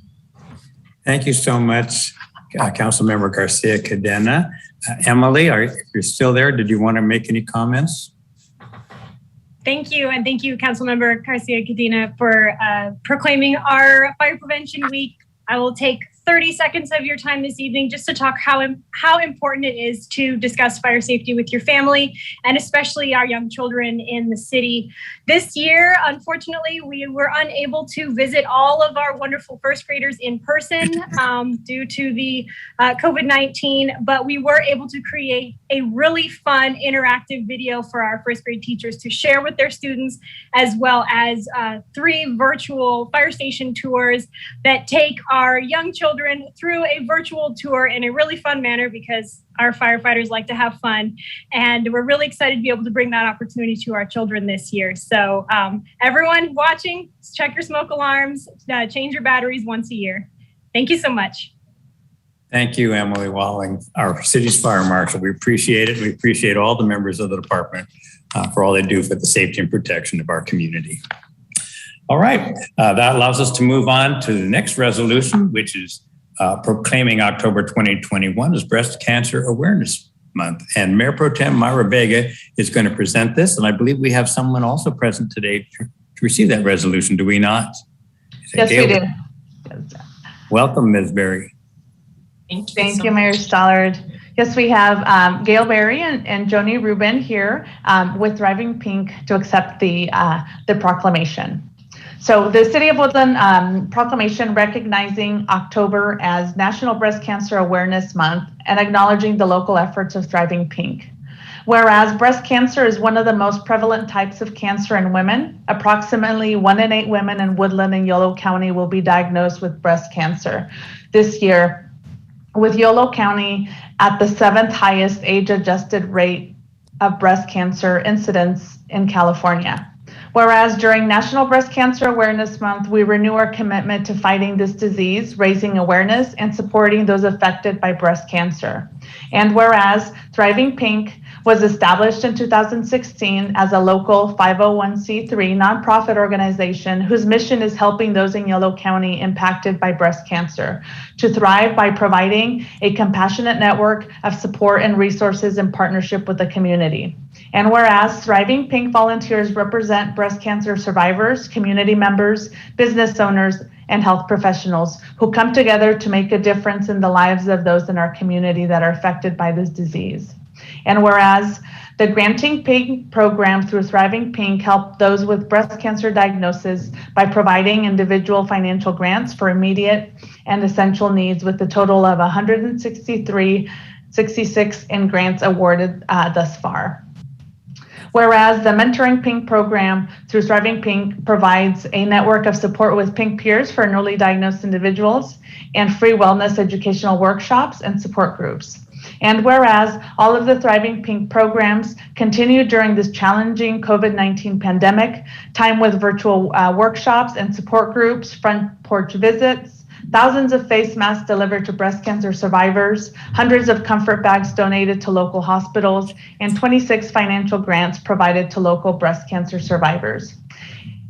Thank you so much, Councilmember Garcia Cadena. Emily, if you're still there, did you want to make any comments? Thank you. And thank you, Councilmember Garcia Cadena, for proclaiming our Fire Prevention Week. I will take 30 seconds of your time this evening just to talk how important it is to discuss fire safety with your family and especially our young children in the city. This year, unfortunately, we were unable to visit all of our wonderful first graders in person due to the COVID-19, but we were able to create a really fun interactive video for our first grade teachers to share with their students, as well as 3 virtual fire station tours that take our young children through a virtual tour in a really fun manner because our firefighters like to have fun. And we're really excited to be able to bring that opportunity to our children this year. So everyone watching, check your smoke alarms, change your batteries once a year. Thank you so much. Thank you, Emily Walling, our city's fire marshal. We appreciate it. We appreciate all the members of the department for all they do for the safety and protection of our community. All right, that allows us to move on to the next resolution, which is proclaiming October 2021 as Breast Cancer Awareness Month. And Mayor Pro Tem Myra Vega is going to present this. And I believe we have someone also present today to receive that resolution, do we not? Yes, we do. Welcome, Ms. Berry. Thank you, Mayor Stallard. Yes, we have Gail Berry and Joni Rubin here with Thriving Pink to accept the proclamation. So the City of Woodland proclamation recognizing October as National Breast Cancer Awareness Month and acknowledging the local efforts of Thriving Pink. Whereas breast cancer is one of the most prevalent types of cancer in women, approximately 1 in 8 women in Woodland and Yolo County will be diagnosed with breast cancer this year, with Yolo County at the 7th highest age-adjusted rate of breast cancer incidence in California. Whereas during National Breast Cancer Awareness Month, we renew our commitment to fighting this disease, raising awareness, and supporting those affected by breast cancer. And whereas Thriving Pink was established in 2016 as a local 501c3 nonprofit organization whose mission is helping those in Yolo County impacted by breast cancer to thrive by providing a compassionate network of support and resources in partnership with the community. And whereas Thriving Pink volunteers represent breast cancer survivors, community members, business owners, and health professionals who come together to make a difference in the lives of those in our community that are affected by this disease. And whereas the Granting Pink program through Thriving Pink help those with breast cancer diagnosis by providing individual financial grants for immediate and essential needs with a total of 166 in grants awarded thus far. Whereas the Mentoring Pink program through Thriving Pink provides a network of support with Pink peers for newly diagnosed individuals and free wellness educational workshops and support groups. And whereas all of the Thriving Pink programs continue during this challenging COVID-19 pandemic, time with virtual workshops and support groups, front porch visits, thousands of face masks delivered to breast cancer survivors, hundreds of comfort bags donated to local hospitals, and 26 financial grants provided to local breast cancer survivors.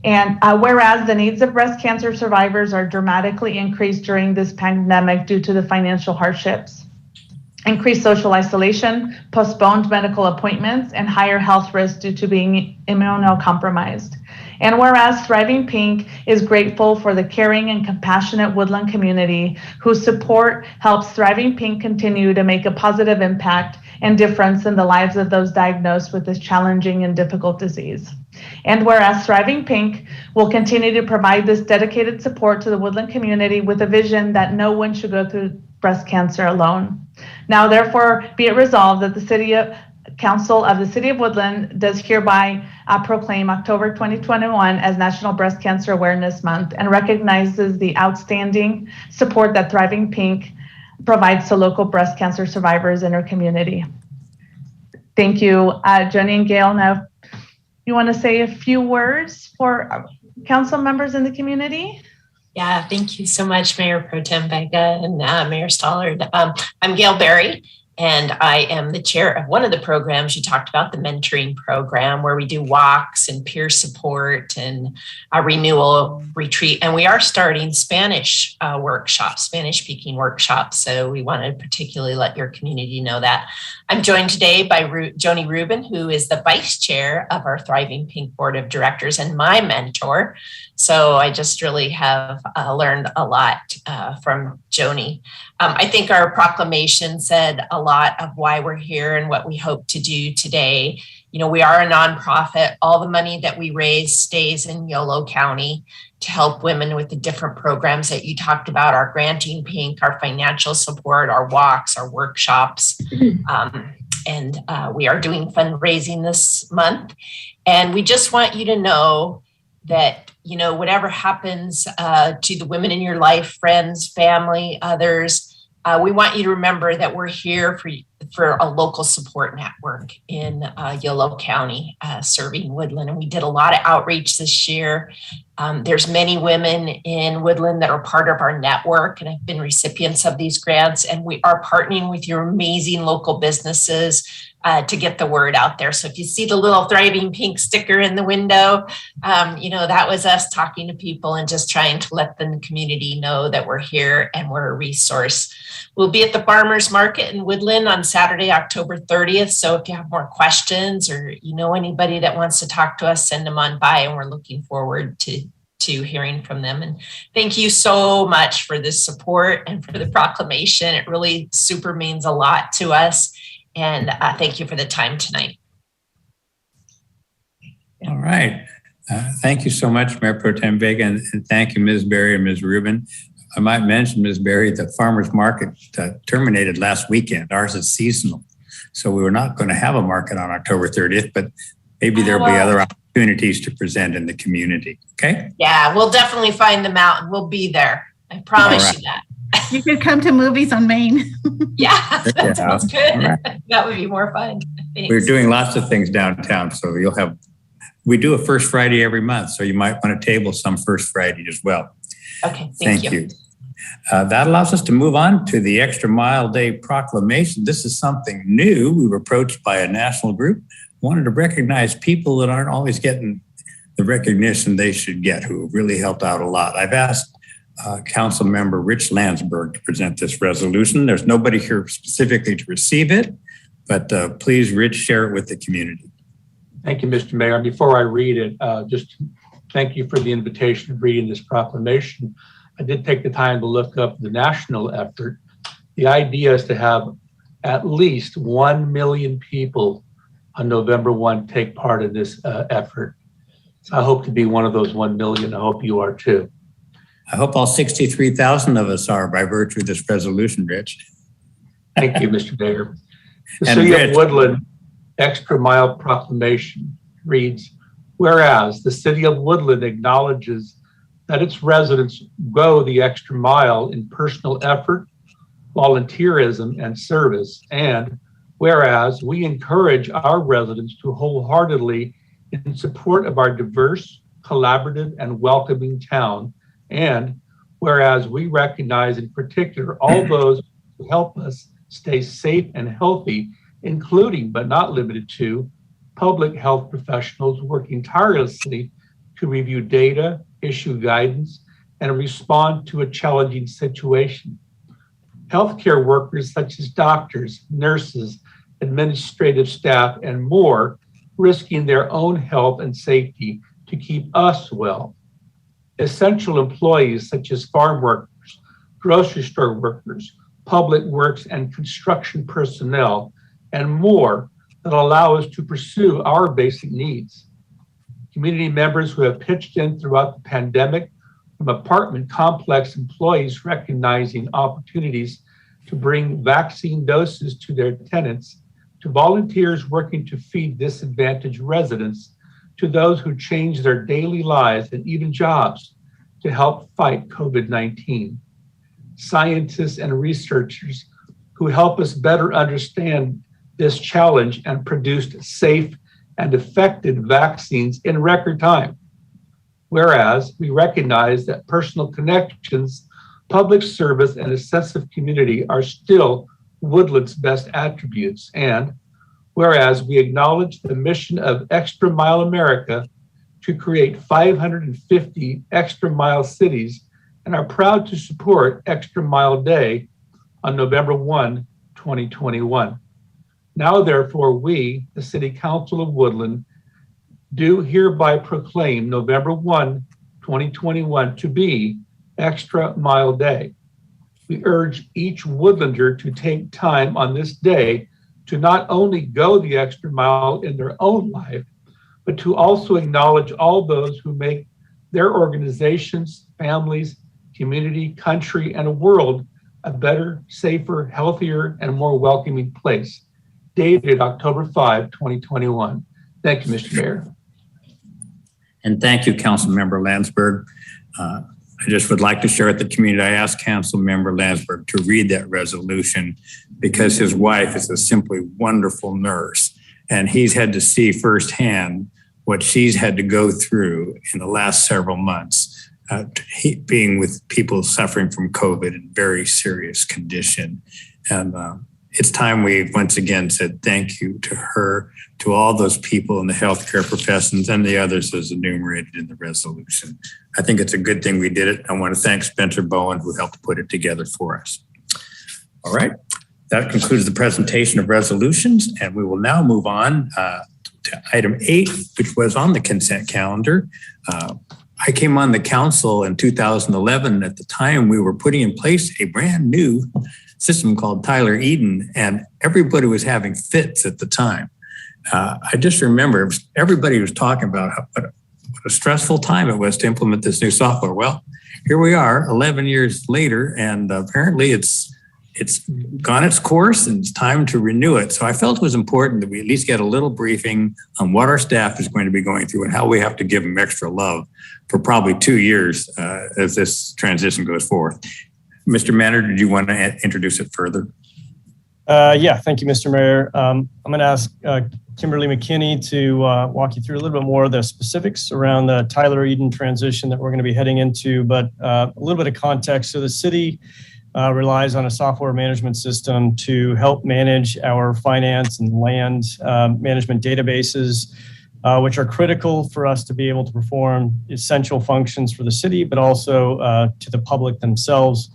And whereas the needs of breast cancer survivors are dramatically increased during this pandemic due to the financial hardships, increased social isolation, postponed medical appointments, and higher health risks due to being immunocompromised. And whereas Thriving Pink is grateful for the caring and compassionate Woodland community whose support helps Thriving Pink continue to make a positive impact and difference in the lives of those diagnosed with this challenging and difficult disease. And whereas Thriving Pink will continue to provide this dedicated support to the Woodland community with a vision that no one should go through breast cancer alone. Now, therefore, be it resolved that the City Council of the City of Woodland does hereby proclaim October 2021 as National Breast Cancer Awareness Month and recognizes the outstanding support that Thriving Pink provides to local breast cancer survivors in our community. Thank you, Jenny and Gail. Now, you want to say a few words for council members in the community? Yeah, thank you so much, Mayor Pro Tem Vega and Mayor Stallard. I'm Gail Berry, And I am the chair of one of the programs you talked about, the mentoring program, where we do walks and peer support and a renewal retreat. And we are starting Spanish workshops, Spanish speaking workshops. So we want to particularly let your community know that. I'm joined today by Joni Rubin, who is the vice chair of our Thriving Pink Board of Directors and my mentor. So I just really have learned a lot from Joni. I think our proclamation said a lot of why we're here and what we hope to do today. You know, we are a nonprofit. All the money that we raise stays in Yolo County to help women with the different programs that you talked about, our Granting Pink, our financial support, our walks, our workshops. And we are doing fundraising this month. And we just want you to know that, you know, whatever happens to the women in your life, friends, family, others, we want you to remember that we're here for a local support network in Yolo County, serving Woodland. And we did a lot of outreach this year. There's many women in Woodland that are part of our network and have been recipients of these grants. And we are partnering with your amazing local businesses to get the word out there. So if you see the little Thriving Pink sticker in the window, you know, that was us talking to people and just trying to let the community know that we're here and we're a resource. We'll be at the Farmers Market in Woodland on Saturday, October 30th. So if you have more questions or you know anybody that wants to talk to us, send them on by, and we're looking forward to hearing from them. And thank you so much for this support and for the proclamation. It really super means a lot to us. And thank you for the time tonight. All right. Thank you so much, Mayor Pro Tem Vega, and thank you, Ms. Berry and Ms. Rubin. I might mention, Ms. Berry, the farmers market terminated last weekend. Ours is seasonal. So we were not going to have a market on October 30th, but maybe there'll be other opportunities to present in the community. Okay? Yeah, we'll definitely find them out and we'll be there. I promise you that. You could come to movies on Main. Yeah, that sounds good. Right. That would be more fun. Thanks. We're doing lots of things downtown. So we do a first Friday every month. So you might want to table some first Friday as well. Okay, thank you. That allows us to move on to the Extra Mile Day proclamation. This is something new. We were approached by a national group, wanted to recognize people that aren't always getting the recognition they should get, who have really helped out a lot. I've asked Council Member Rich Landsberg to present this resolution. There's nobody here specifically to receive it, but please, Rich, share it with the community. Thank you, Mr. Mayor. Before I read it, just thank you for the invitation of reading this proclamation. I did take the time to look up the national effort. The idea is to have at least 1 million people on November 1 take part in this effort. So I hope to be one of those 1 million. I hope you are too. I hope all 63,000 of us are by virtue of this resolution, Rich. Thank you, Mr. Mayor. The And City Rich, of Woodland Extra Mile Proclamation reads, whereas the City of Woodland acknowledges that its residents go the extra mile in personal effort, volunteerism, and service, and whereas we encourage our residents to wholeheartedly in support of our diverse, collaborative, and welcoming town, and whereas we recognize in particular all those who help us stay safe and healthy, including but not limited to public health professionals working tirelessly to review data, issue guidance, and respond to a challenging situation. Healthcare workers such as doctors, nurses, administrative staff, and more, risking their own health and safety to keep us well. Essential employees such as farm workers, grocery store workers, public works and construction personnel, and more that allow us to pursue our basic needs. Community members who have pitched in throughout the pandemic, from apartment complex employees recognizing opportunities to bring vaccine doses to their tenants, to volunteers working to feed disadvantaged residents, to those who change their daily lives and even jobs to help fight COVID-19. Scientists and researchers who help us better understand this challenge and produced safe and effective vaccines in record time. Whereas we recognize that personal connections, public service, and a sense of community are still Woodland's best attributes. And whereas we acknowledge the mission of Extra Mile America to create 550 extra mile cities and are proud to support Extra Mile Day on November 1, 2021. Now, therefore, we, the City Council of Woodland, do hereby proclaim November 1, 2021 to be Extra Mile Day. We urge each Woodlander to take time on this day to not only go the extra mile in their own life, but to also acknowledge all those who make their organizations, families, community, country, and a world a better, safer, healthier, and more welcoming place. Dated October 5, 2021. Thank you, Mr. Mayor. And thank you, Councilmember Landsberg. I just would like to share with the community, I asked Councilmember Landsberg to read that resolution because his wife is a simply wonderful nurse. And he's had to see firsthand what she's had to go through in the last several months, being with people suffering from COVID in very serious condition. And it's time we once again said thank you to her, to all those people in the healthcare professions and the others as enumerated in the resolution. I think it's a good thing we did it. I want to thank Spencer Bowen who helped put it together for us. All right, that concludes the presentation of resolutions, and we will now move on to item 8, which was on the consent calendar. I came on the council in 2011. At the time, we were putting in place a brand new system called Tyler Eden, and everybody was having fits at the time. I just remember everybody was talking about what a stressful time it was to implement this new software. Well, here we are 11 years later, and apparently it's gone its course and it's time to renew it. So I felt it was important that we at least get a little briefing on what our staff is going to be going through and how we have to give them extra love for probably 2 years as this transition goes forth. Mr. Manager, did you want to introduce it further? Yeah, thank you, Mr. Mayor. I'm going to ask Kimberly McKinney to walk you through a little bit more of the specifics around the Tyler Eden transition that we're going to be heading into, but a little bit of context. So the city relies on a software management system to help manage our finance and land management databases, which are critical for us to be able to perform essential functions for the city, but also to the public themselves.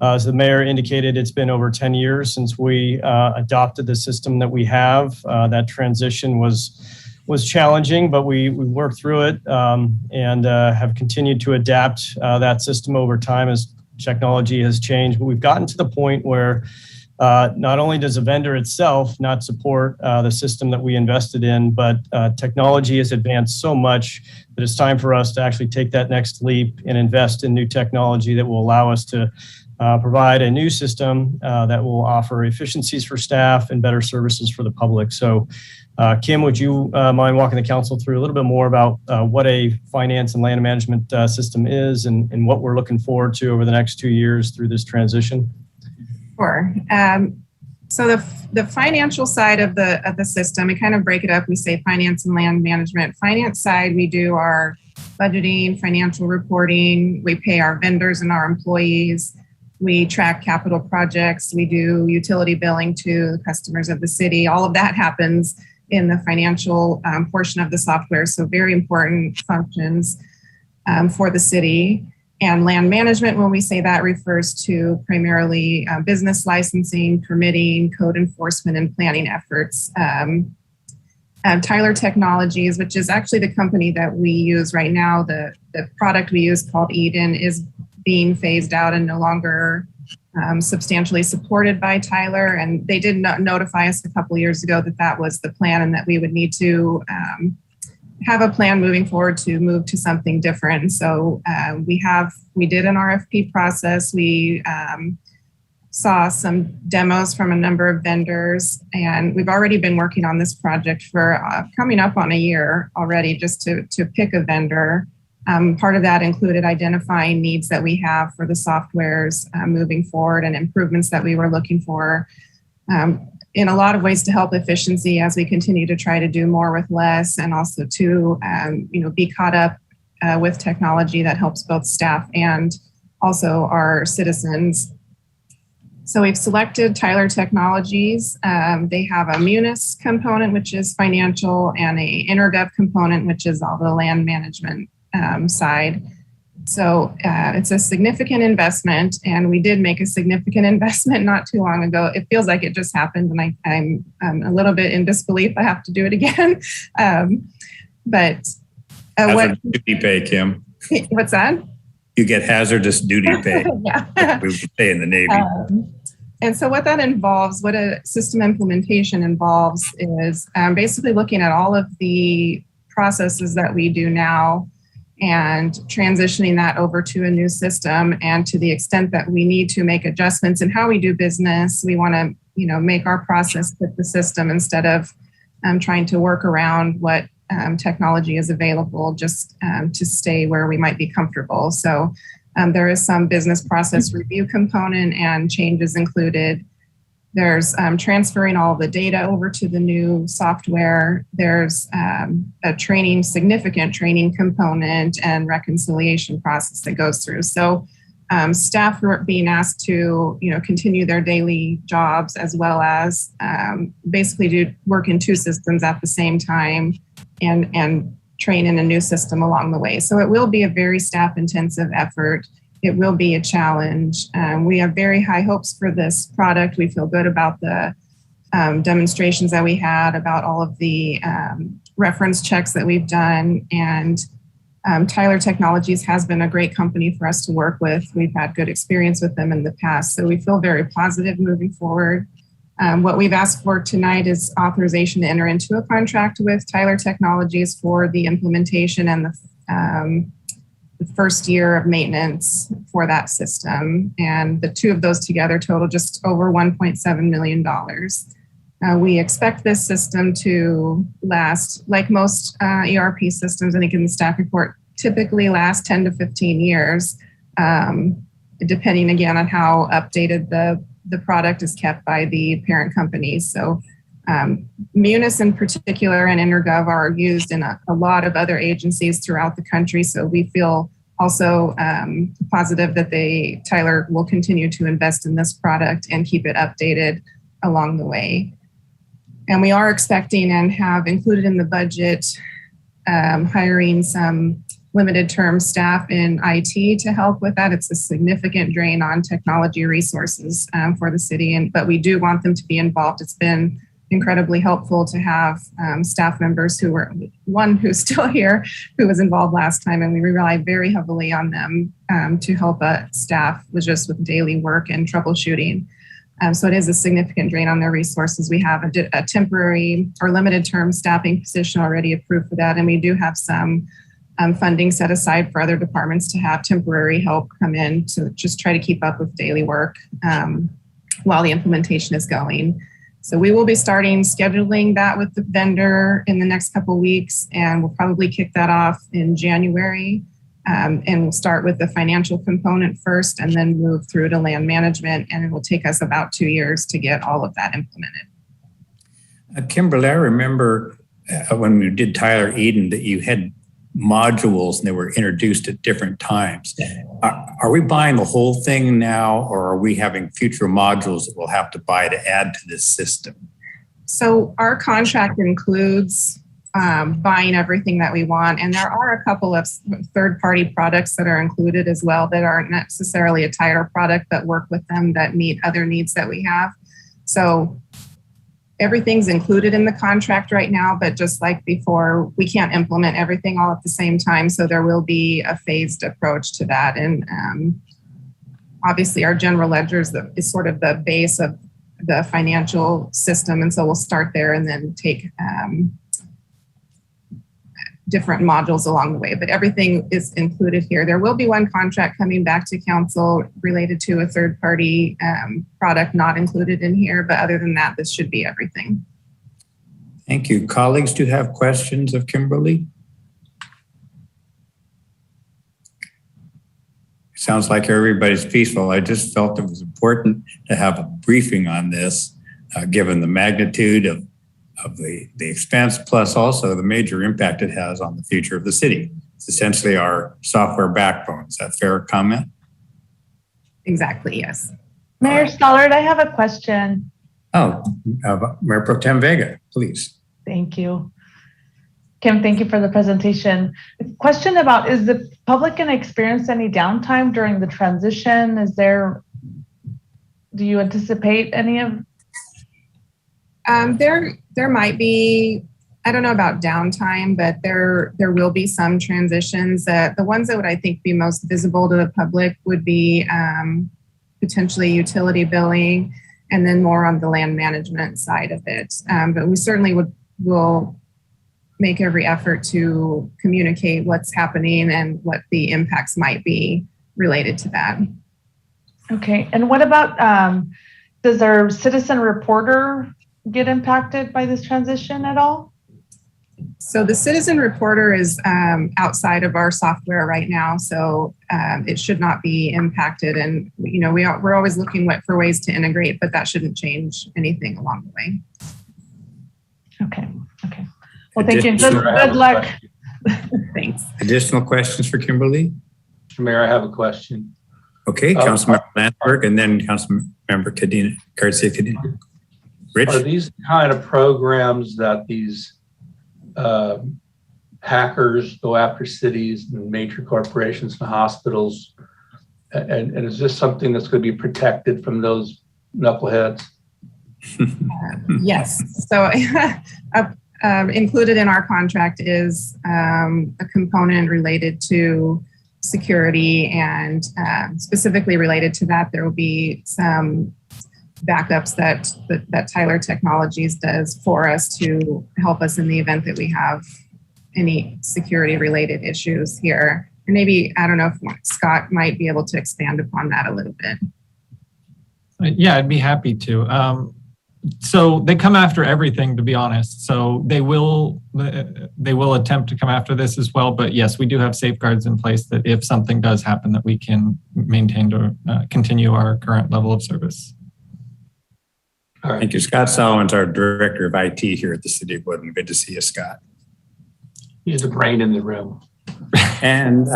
As the mayor indicated, it's been over 10 years since we adopted the system that we have. That transition was challenging, but we worked through it and have continued to adapt that system over time as technology has changed. But we've gotten to the point where not only does a vendor itself not support the system that we invested in, but technology has advanced so much that it's time for us to actually take that next leap and invest in new technology that will allow us to provide a new system that will offer efficiencies for staff and better services for the public. So Kim, would you mind walking the council through a little bit more about what a finance and land management system is and what we're looking forward to over the next 2 years through this transition? Sure. So the financial side of the system, we kind of break it up. We say finance and land management. Finance side, we do our budgeting, financial reporting. We pay our vendors and our employees. We track capital projects. We do utility billing to the customers of the city. All of that happens in the financial portion of the software. So very important functions for the city. And land management, when we say that, refers to primarily business licensing, permitting, code enforcement, and planning efforts. Tyler Technologies, which is actually the company that we use right now, the product we use called Eden is being phased out and no longer substantially supported by Tyler. And they did notify us a couple of years ago that that was the plan and that we would need to have a plan moving forward to move to something different. And so we did an RFP process. We saw some demos from a number of vendors, and we've already been working on this project for coming up on a year already, just to pick a vendor. Part of that included identifying needs that we have for the softwares moving forward and improvements that we were looking for in a lot of ways to help efficiency as we continue to try to do more with less, and also to be caught up with technology that helps both staff and also our citizens. So we've selected Tyler Technologies. They have a Munis component, which is financial, and a InterGov component, which is all the land management side. So it's a significant investment, and we did make a significant investment not too long ago. It feels like it just happened, and I'm a little bit in disbelief. I have to do it again. But what duty pay, Kim? What's that? You get hazardous duty pay. Yeah. We would say in the Navy. And so what that involves, what a system implementation involves, is basically looking at all of the processes that we do now and transitioning that over to a new system. And to the extent that we need to make adjustments in how we do business, we want to, make our process fit the system instead of trying to work around what technology is available just to stay where we might be comfortable. So there is some business process review component and changes included. There's transferring all the data over to the new software. There's a significant training component and reconciliation process that goes through. So staff are being asked to, continue their daily jobs as well as basically do work in two systems at the same time and train in a new system along the way. So it will be a very staff-intensive effort. It will be a challenge. We have very high hopes for this product. We feel good about the demonstrations that we had, about all of the reference checks that we've done. And Tyler Technologies has been a great company for us to work with. We've had good experience with them in the past. So we feel very positive moving forward. What we've asked for tonight is authorization to enter into a contract with Tyler Technologies for the implementation and the first year of maintenance for that system. And the two of those together total just over $1.7 million. We expect this system to last, like most ERP systems, I think in the staff report, typically last 10 to 15 years, depending again on how updated the product is kept by the parent company. So Munis in particular and InterGov are used in a lot of other agencies throughout the country. So we feel also positive that Tyler will continue to invest in this product and keep it updated along the way. And we are expecting and have included in the budget hiring some limited term staff in IT to help with that. It's a significant drain on technology resources for the city, but we do want them to be involved. It's been incredibly helpful to have staff members who's still here, who was involved last time, and we rely very heavily on them to help staff with daily work and troubleshooting. So it is a significant drain on their resources. We have a temporary or limited term staffing position already approved for that, and we do have some funding set aside for other departments to have temporary help come in to just try to keep up with daily work while the implementation is going. So we will be starting scheduling that with the vendor in the next couple of weeks, and we'll probably kick that off in January. And we'll start with the financial component first and then move through to land management, and it will take us about 2 years to get all of that implemented. Kimberly, I remember when we did Tyler Eden that you had modules and they were introduced at different times. Are we buying the whole thing now, or are we having future modules that we'll have to buy to add to this system? So our contract includes buying everything that we want, and there are a couple of third-party products that are included as well that aren't necessarily a Tyler product but work with them that meet other needs that we have. So everything's included in the contract right now, but just like before, we can't implement everything all at the same time. So there will be a phased approach to that. And obviously our general ledger is sort of the base of the financial system. And so we'll start there and then take different modules along the way, but everything is included here. There will be one contract coming back to council related to a third-party product not included in here, but other than that, this should be everything. Thank you. Colleagues, do you have questions of Kimberly? Sounds like everybody's peaceful. I just felt it was important to have a briefing on this, given the magnitude of the expense, plus also the major impact it has on the future of the city. It's essentially our software backbone. Is that a fair comment? Exactly, yes. Mayor Stollard, I have a question. Oh, Mayor Pro Tem Vega, please. Thank you. Kim, thank you for the presentation. Question about, is the public going to experience any downtime during the transition? Do you anticipate any of? There might be, I don't know about downtime, but there will be some transitions. The ones that would, I think, be most visible to the public would be potentially utility billing, and then more on the land management side of it. But we certainly will make every effort to communicate what's happening and what the impacts might be related to that. Okay, and what about, does our citizen reporter get impacted by this transition at all? So the citizen reporter is outside of our software right now, so it should not be impacted. And we're always looking for ways to integrate, but that shouldn't change anything along the way. Okay. Well, thank you. Good luck. Thanks. Additional questions for Kimberly? Mr. Mayor, I have a question. Okay, Councilmember Landsberg, and then Councilmember Garcia Cadena. Rich? Are these kind of programs that these hackers go after cities and major corporations and hospitals? And is this something that's going to be protected from those knuckleheads? Yes. So included in our contract is a component related to security, and specifically related to that, there will be some backups that Tyler Technologies does for us to help us in the event that we have any security related issues here. And maybe, I don't know if Scott might be able to expand upon that a little bit. Yeah, I'd be happy to. So they come after everything, to be honest. So they will attempt to come after this as well. But yes, we do have safeguards in place that if something does happen, that we can maintain to continue our current level of service. All right. Thank you. Scott Solomon's our Director of IT here at the City of Woodland. Good to see you, Scott. He's the brain in the room. And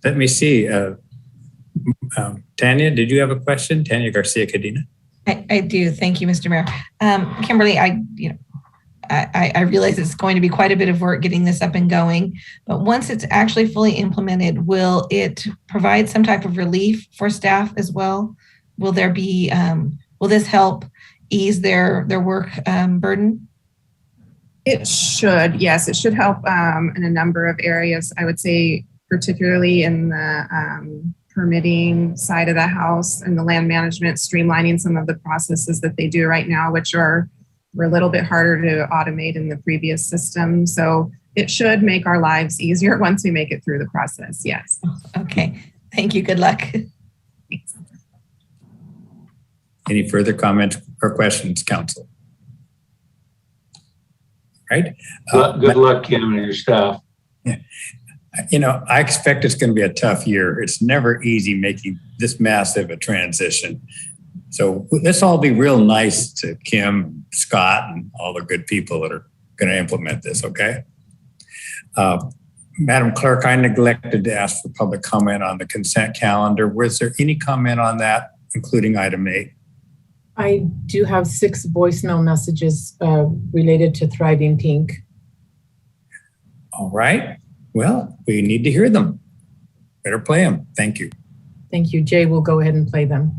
let me see. Tanya, did you have a question? Tanya Garcia Cadena? I do. Thank you, Mr. Mayor. Kimberly, I realize it's going to be quite a bit of work getting this up and going, but once it's actually fully implemented, will it provide some type of relief for staff as well? Will there be, will this help ease their work burden? It should, yes, it should help in a number of areas. I would say particularly in the permitting side of the house and the land management, streamlining some of the processes that they do right now, which were a little bit harder to automate in the previous system. So it should make our lives easier once we make it through the process, yes. Okay, thank you, good luck. Thanks. Any further comments or questions, Council? Right? Good luck, Kim, and your staff. Yeah. I expect it's going to be a tough year. It's never easy making this massive a transition. So let's all be real nice to Kim, Scott, and all the good people that are going to implement this, okay? Madam Clerk, I neglected to ask for public comment on the consent calendar. Was there any comment on that, including item 8? I do have 6 voicemail messages related to Thriving Pink. All right. Well, we need to hear them. Better play them. Thank you. Thank you. Jay will go ahead and play them.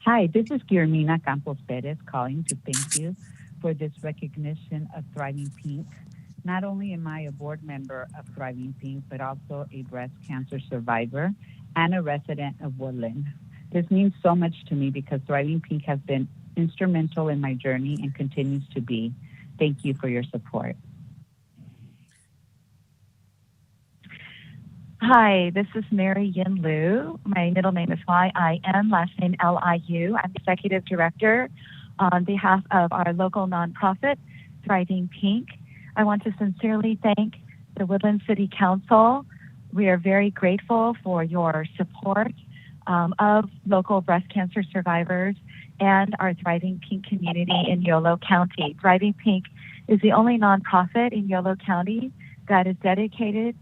Hi, this is Guillermina Campos Perez calling to thank you for this recognition of Thriving Pink. Not only am I a board member of Thriving Pink, but also a breast cancer survivor and a resident of Woodland. This means so much to me because Thriving Pink has been instrumental in my journey and continues to be. Thank you for your support. Hi, this is Mary Yin Liu. My middle name is Y-I-N, last name L-I-U. I'm Executive Director on behalf of our local nonprofit, Thriving Pink. I want to sincerely thank the Woodland City Council. We are very grateful for your support of local breast cancer survivors and our Thriving Pink community in Yolo County. Thriving Pink is the only nonprofit in Yolo County that is dedicated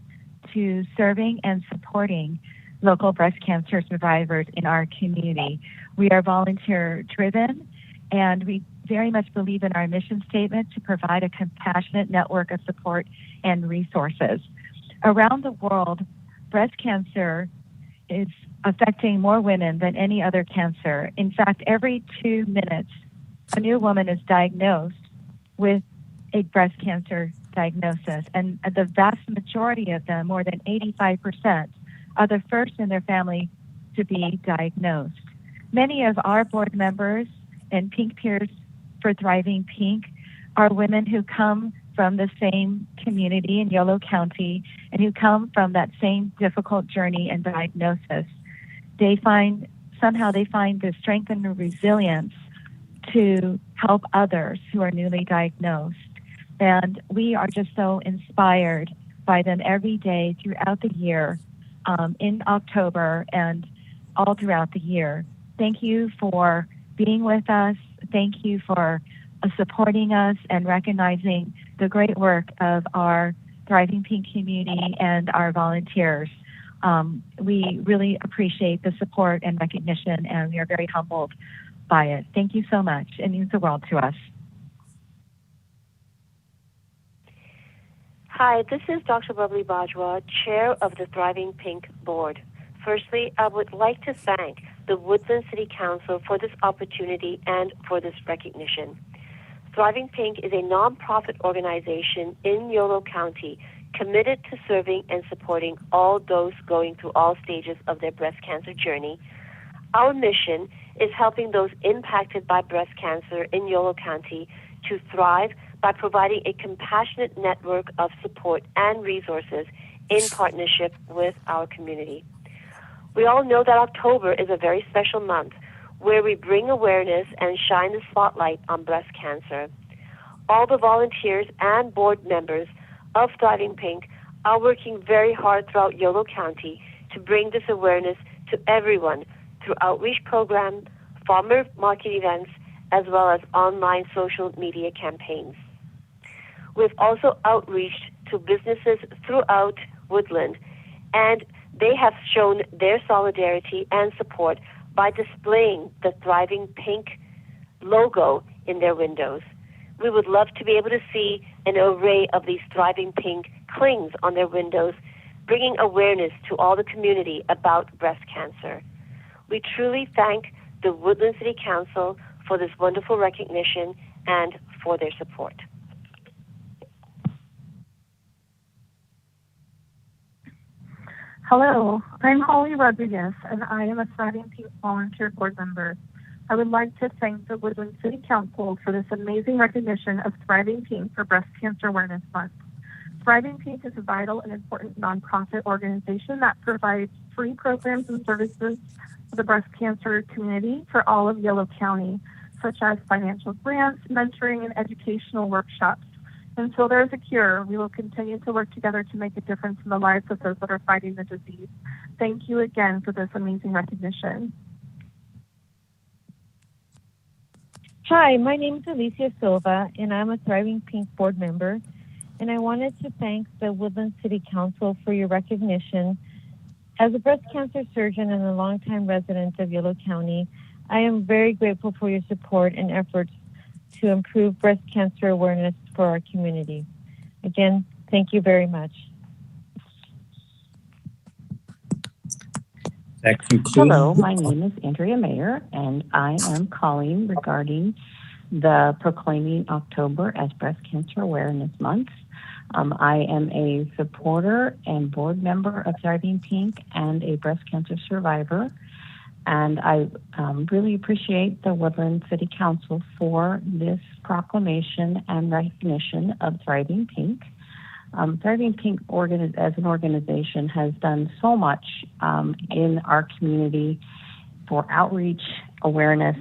to serving and supporting local breast cancer survivors in our community. We are volunteer driven, and we very much believe in our mission statement to provide a compassionate network of support and resources. Around the world, breast cancer is affecting more women than any other cancer. In fact, every 2 minutes, a new woman is diagnosed with a breast cancer diagnosis, and the vast majority of them, more than 85%, are the first in their family to be diagnosed. Many of our board members and Pink Peers for Thriving Pink are women who come from the same community in Yolo County and who come from that same difficult journey and diagnosis. Somehow they find the strength and the resilience to help others who are newly diagnosed. And we are just so inspired by them every day throughout the year, in October and all throughout the year. Thank you for being with us. Thank you for supporting us and recognizing the great work of our Thriving Pink community and our volunteers. We really appreciate the support and recognition, and we are very humbled by it. Thank you so much. It means the world to us. Hi, this is Dr. Bubbly Bajwa, Chair of the Thriving Pink Board. Firstly, I would like to thank the Woodland City Council for this opportunity and for this recognition. Thriving Pink is a nonprofit organization in Yolo County committed to serving and supporting all those going through all stages of their breast cancer journey. Our mission is helping those impacted by breast cancer in Yolo County to thrive by providing a compassionate network of support and resources in partnership with our community. We all know that October is a very special month where we bring awareness and shine the spotlight on breast cancer. All the volunteers and board members of Thriving Pink are working very hard throughout Yolo County to bring this awareness to everyone through outreach programs, farmer market events, as well as online social media campaigns. We've also outreached to businesses throughout Woodland, and they have shown their solidarity and support by displaying the Thriving Pink logo in their windows. We would love to be able to see an array of these Thriving Pink clings on their windows, bringing awareness to all the community about breast cancer. We truly thank the Woodland City Council for this wonderful recognition and for their support. Hello, I'm Holly Rodriguez, and I am a Thriving Pink volunteer board member. I would like to thank the Woodland City Council for this amazing recognition of Thriving Pink for Breast Cancer Awareness Month. Thriving Pink is a vital and important nonprofit organization that provides free programs and services for the breast cancer community for all of Yolo County, such as financial grants, mentoring, and educational workshops. Until there is a cure, we will continue to work together to make a difference in the lives of those that are fighting the disease. Thank you again for this amazing recognition. Hi, my name is Alicia Silva, and I'm a Thriving Pink board member. And I wanted to thank the Woodland City Council for your recognition. As a breast cancer surgeon and a longtime resident of Yolo County, I am very grateful for your support and efforts to improve breast cancer awareness for our community. Again, thank you very much. That concludes. Hello, my name is Andrea Mayer, and I am calling regarding the proclaiming October as Breast Cancer Awareness Month. I am a supporter and board member of Thriving Pink and a breast cancer survivor. And I really appreciate the Woodland City Council for this proclamation and recognition of Thriving Pink. Thriving Pink as an organization has done so much in our community for outreach, awareness,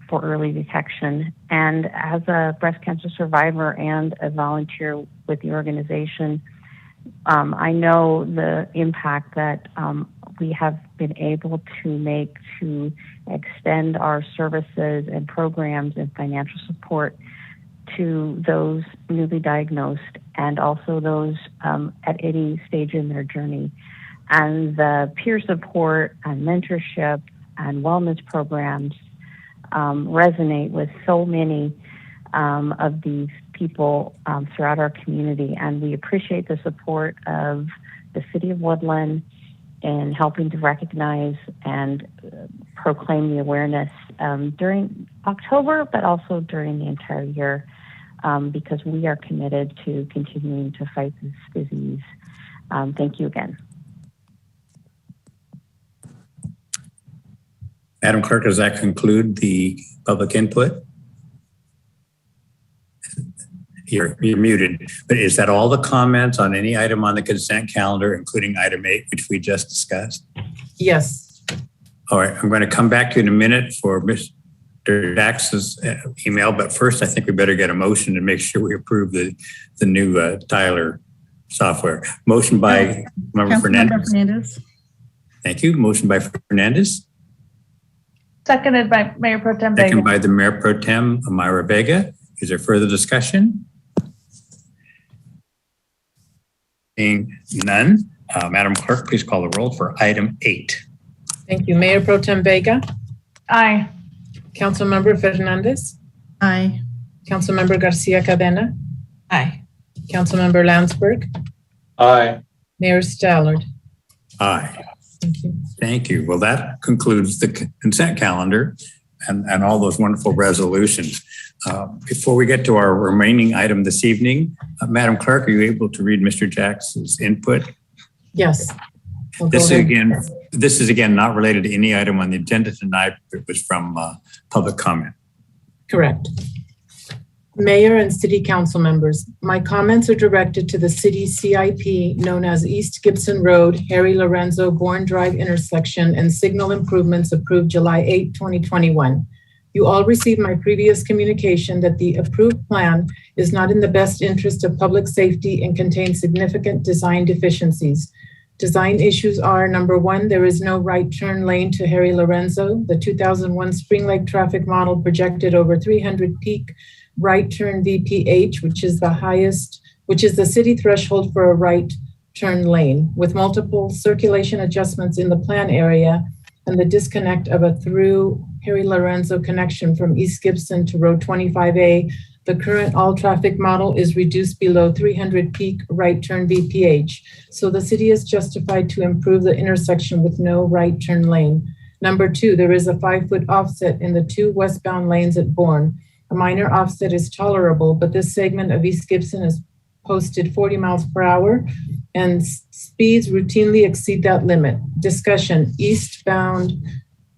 for early detection. And as a breast cancer survivor and a volunteer with the organization, I know the impact that we have been able to make to extend our services and programs and financial support to those newly diagnosed and also those at any stage in their journey. and the peer support and mentorship and wellness programs resonate with so many of these people throughout our community. And we appreciate the support of the City of Woodland in helping to recognize and proclaim the awareness during October, but also during the entire year, because we are committed to continuing to fight this disease. Thank you again. Madam Clerk, does that conclude the public input? You're muted, but is that all the comments on any item on the consent calendar, including item 8, which we just discussed? Yes. All right, I'm going to come back to you in a minute for Mr. Jackson's email, but first I think we better get a motion to make sure we approve the new Tyler software. Motion by Member Fernandez. Thank you. Motion by Fernandez. Seconded by Mayor Pro Tem Vega. Second by the Mayor Pro Tem, Amira Vega. Is there further discussion? Being none, Madam Clerk, please call the roll for item 8. Thank you. Mayor Pro Tem Vega. Aye. Councilmember Fernandez. Aye. Councilmember Garcia Cadena. Aye. Councilmember Landsberg. Aye. Mayor Stallard. Aye. Thank you. Thank you. Well, that concludes the consent calendar and all those wonderful resolutions. Before we get to our remaining item this evening, Madam Clerk, are you able to read Mr. Jackson's input? Yes. This is again not related to any item on the agenda tonight. It was from public comment. Correct. Mayor and City Council members, my comments are directed to the City CIP known as East Gibson Road, Harry Lorenzo Bourne Drive intersection and signal improvements approved July 8, 2021. You all received my previous communication that the approved plan is not in the best interest of public safety and contains significant design deficiencies. Design issues are, number one, there is no right turn lane to Harry Lorenzo. The 2001 Spring Lake traffic model projected over 300 peak right turn VPH, which is the city threshold for a right turn lane, with multiple circulation adjustments in the plan area and the disconnect of a through Harry Lorenzo connection from East Gibson to Road 25A. The current all traffic model is reduced below 300 peak right turn VPH. So the city is justified to improve the intersection with no right turn lane. Number two, there is a 5-foot offset in the 2 westbound lanes at Bourne. A minor offset is tolerable, but this segment of East Gibson is posted 40 miles per hour and speeds routinely exceed that limit. Discussion, eastbound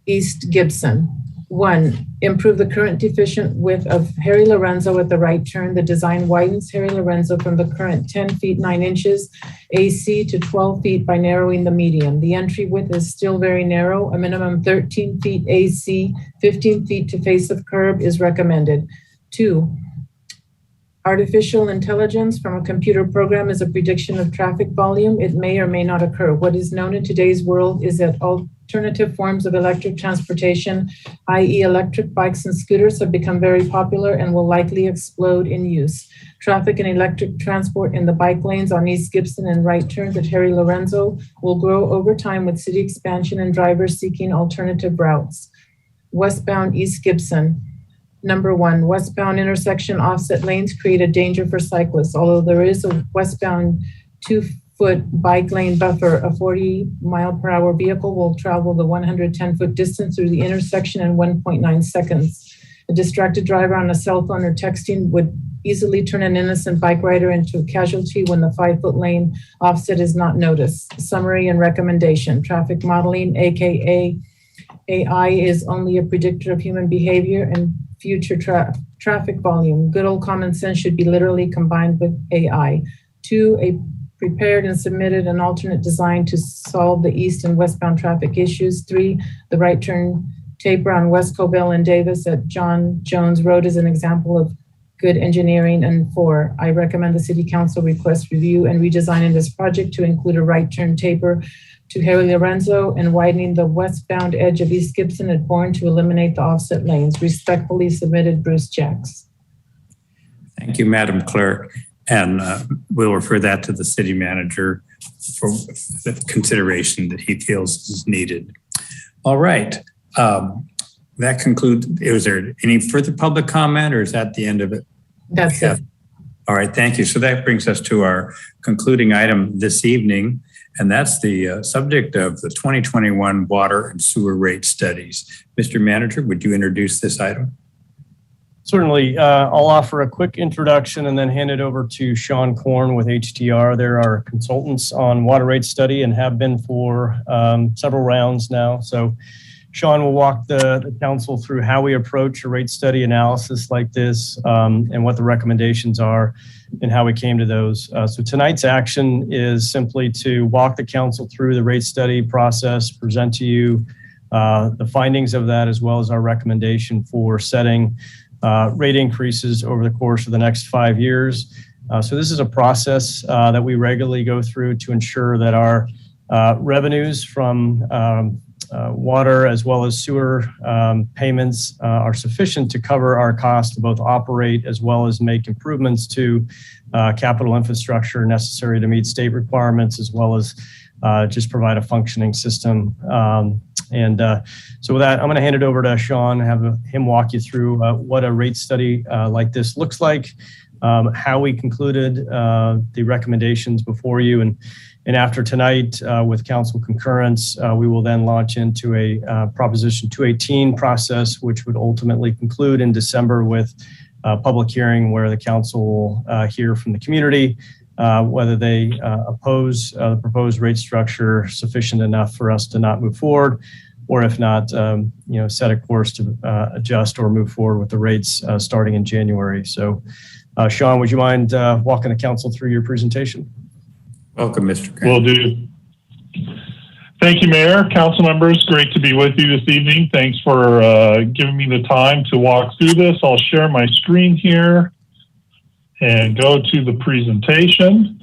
East Gibson. 1, improve the current deficient width of Harry Lorenzo at the right turn. The design widens Harry Lorenzo from the current 10 feet 9 inches AC to 12 feet by narrowing the median. The entry width is still very narrow. A minimum 13 feet AC, 15 feet to face of curb is recommended. 2, artificial intelligence from a computer program is a prediction of traffic volume. It may or may not occur. What is known in today's world is that alternative forms of electric transportation, i.e. electric bikes and scooters, have become very popular and will likely explode in use. Traffic and electric transport in the bike lanes on East Gibson and right turns at Harry Lorenzo will grow over time with city expansion and drivers seeking alternative routes. Westbound East Gibson. Number 1, westbound intersection offset lanes create a danger for cyclists. Although there is a westbound 2-foot bike lane buffer, a 40-mile-per-hour vehicle will travel the 110-foot distance through the intersection in 1.9 seconds. A distracted driver on a cell phone or texting would easily turn an innocent bike rider into a casualty when the 5-foot lane offset is not noticed. Summary and recommendation. Traffic modeling, aka AI, is only a predictor of human behavior and future traffic volume. Good old common sense should be literally combined with AI. 2, a prepared and submitted an alternate design to solve the east and westbound traffic issues. 3, the right turn taper on West Cobell and Davis at John Jones Road is an example of good engineering. And 4, I recommend the City Council request review and redesign in this project to include a right turn taper to Harry Lorenzo and widening the westbound edge of East Gibson at Bourne to eliminate the offset lanes. Respectfully submitted, Bruce Jacks. Thank you, Madam Clerk. And we'll refer that to the city manager for the consideration that he feels is needed. All right. That concludes. Was there any further public comment, or is that the end of it? That's it. All right, thank you. So that brings us to our concluding item this evening, and that's the subject of the 2021 water and sewer rate studies. Mr. Manager, would you introduce this item? Certainly. I'll offer a quick introduction and then hand it over to Sean Korn with HTR. They're our consultants on water rate study and have been for several rounds now. So Sean will walk the council through how we approach a rate study analysis like this and what the recommendations are and how we came to those. So tonight's action is simply to walk the council through the rate study process, present to you the findings of that, as well as our recommendation for setting rate increases over the course of the next 5 years. So this is a process that we regularly go through to ensure that our revenues from water as well as sewer payments are sufficient to cover our cost to both operate as well as make improvements to capital infrastructure necessary to meet state requirements, as well as just provide a functioning system. So with that, I'm going to hand it over to Sean, have him walk you through what a rate study like this looks like, how we concluded the recommendations before you, and after tonight, with council concurrence, we will then launch into a Proposition 218 process, which would ultimately conclude in December with a public hearing where the council will hear from the community whether they oppose the proposed rate structure sufficient enough for us to not move forward, or if not, set a course to adjust or move forward with the rates starting in January. So, Sean, would you mind walking the council through your presentation? Welcome, Mr. Grant. Will do. Thank you, Mayor, council members. Great to be with you this evening. Thanks for giving me the time to walk through this. I'll share my screen here and go to the presentation.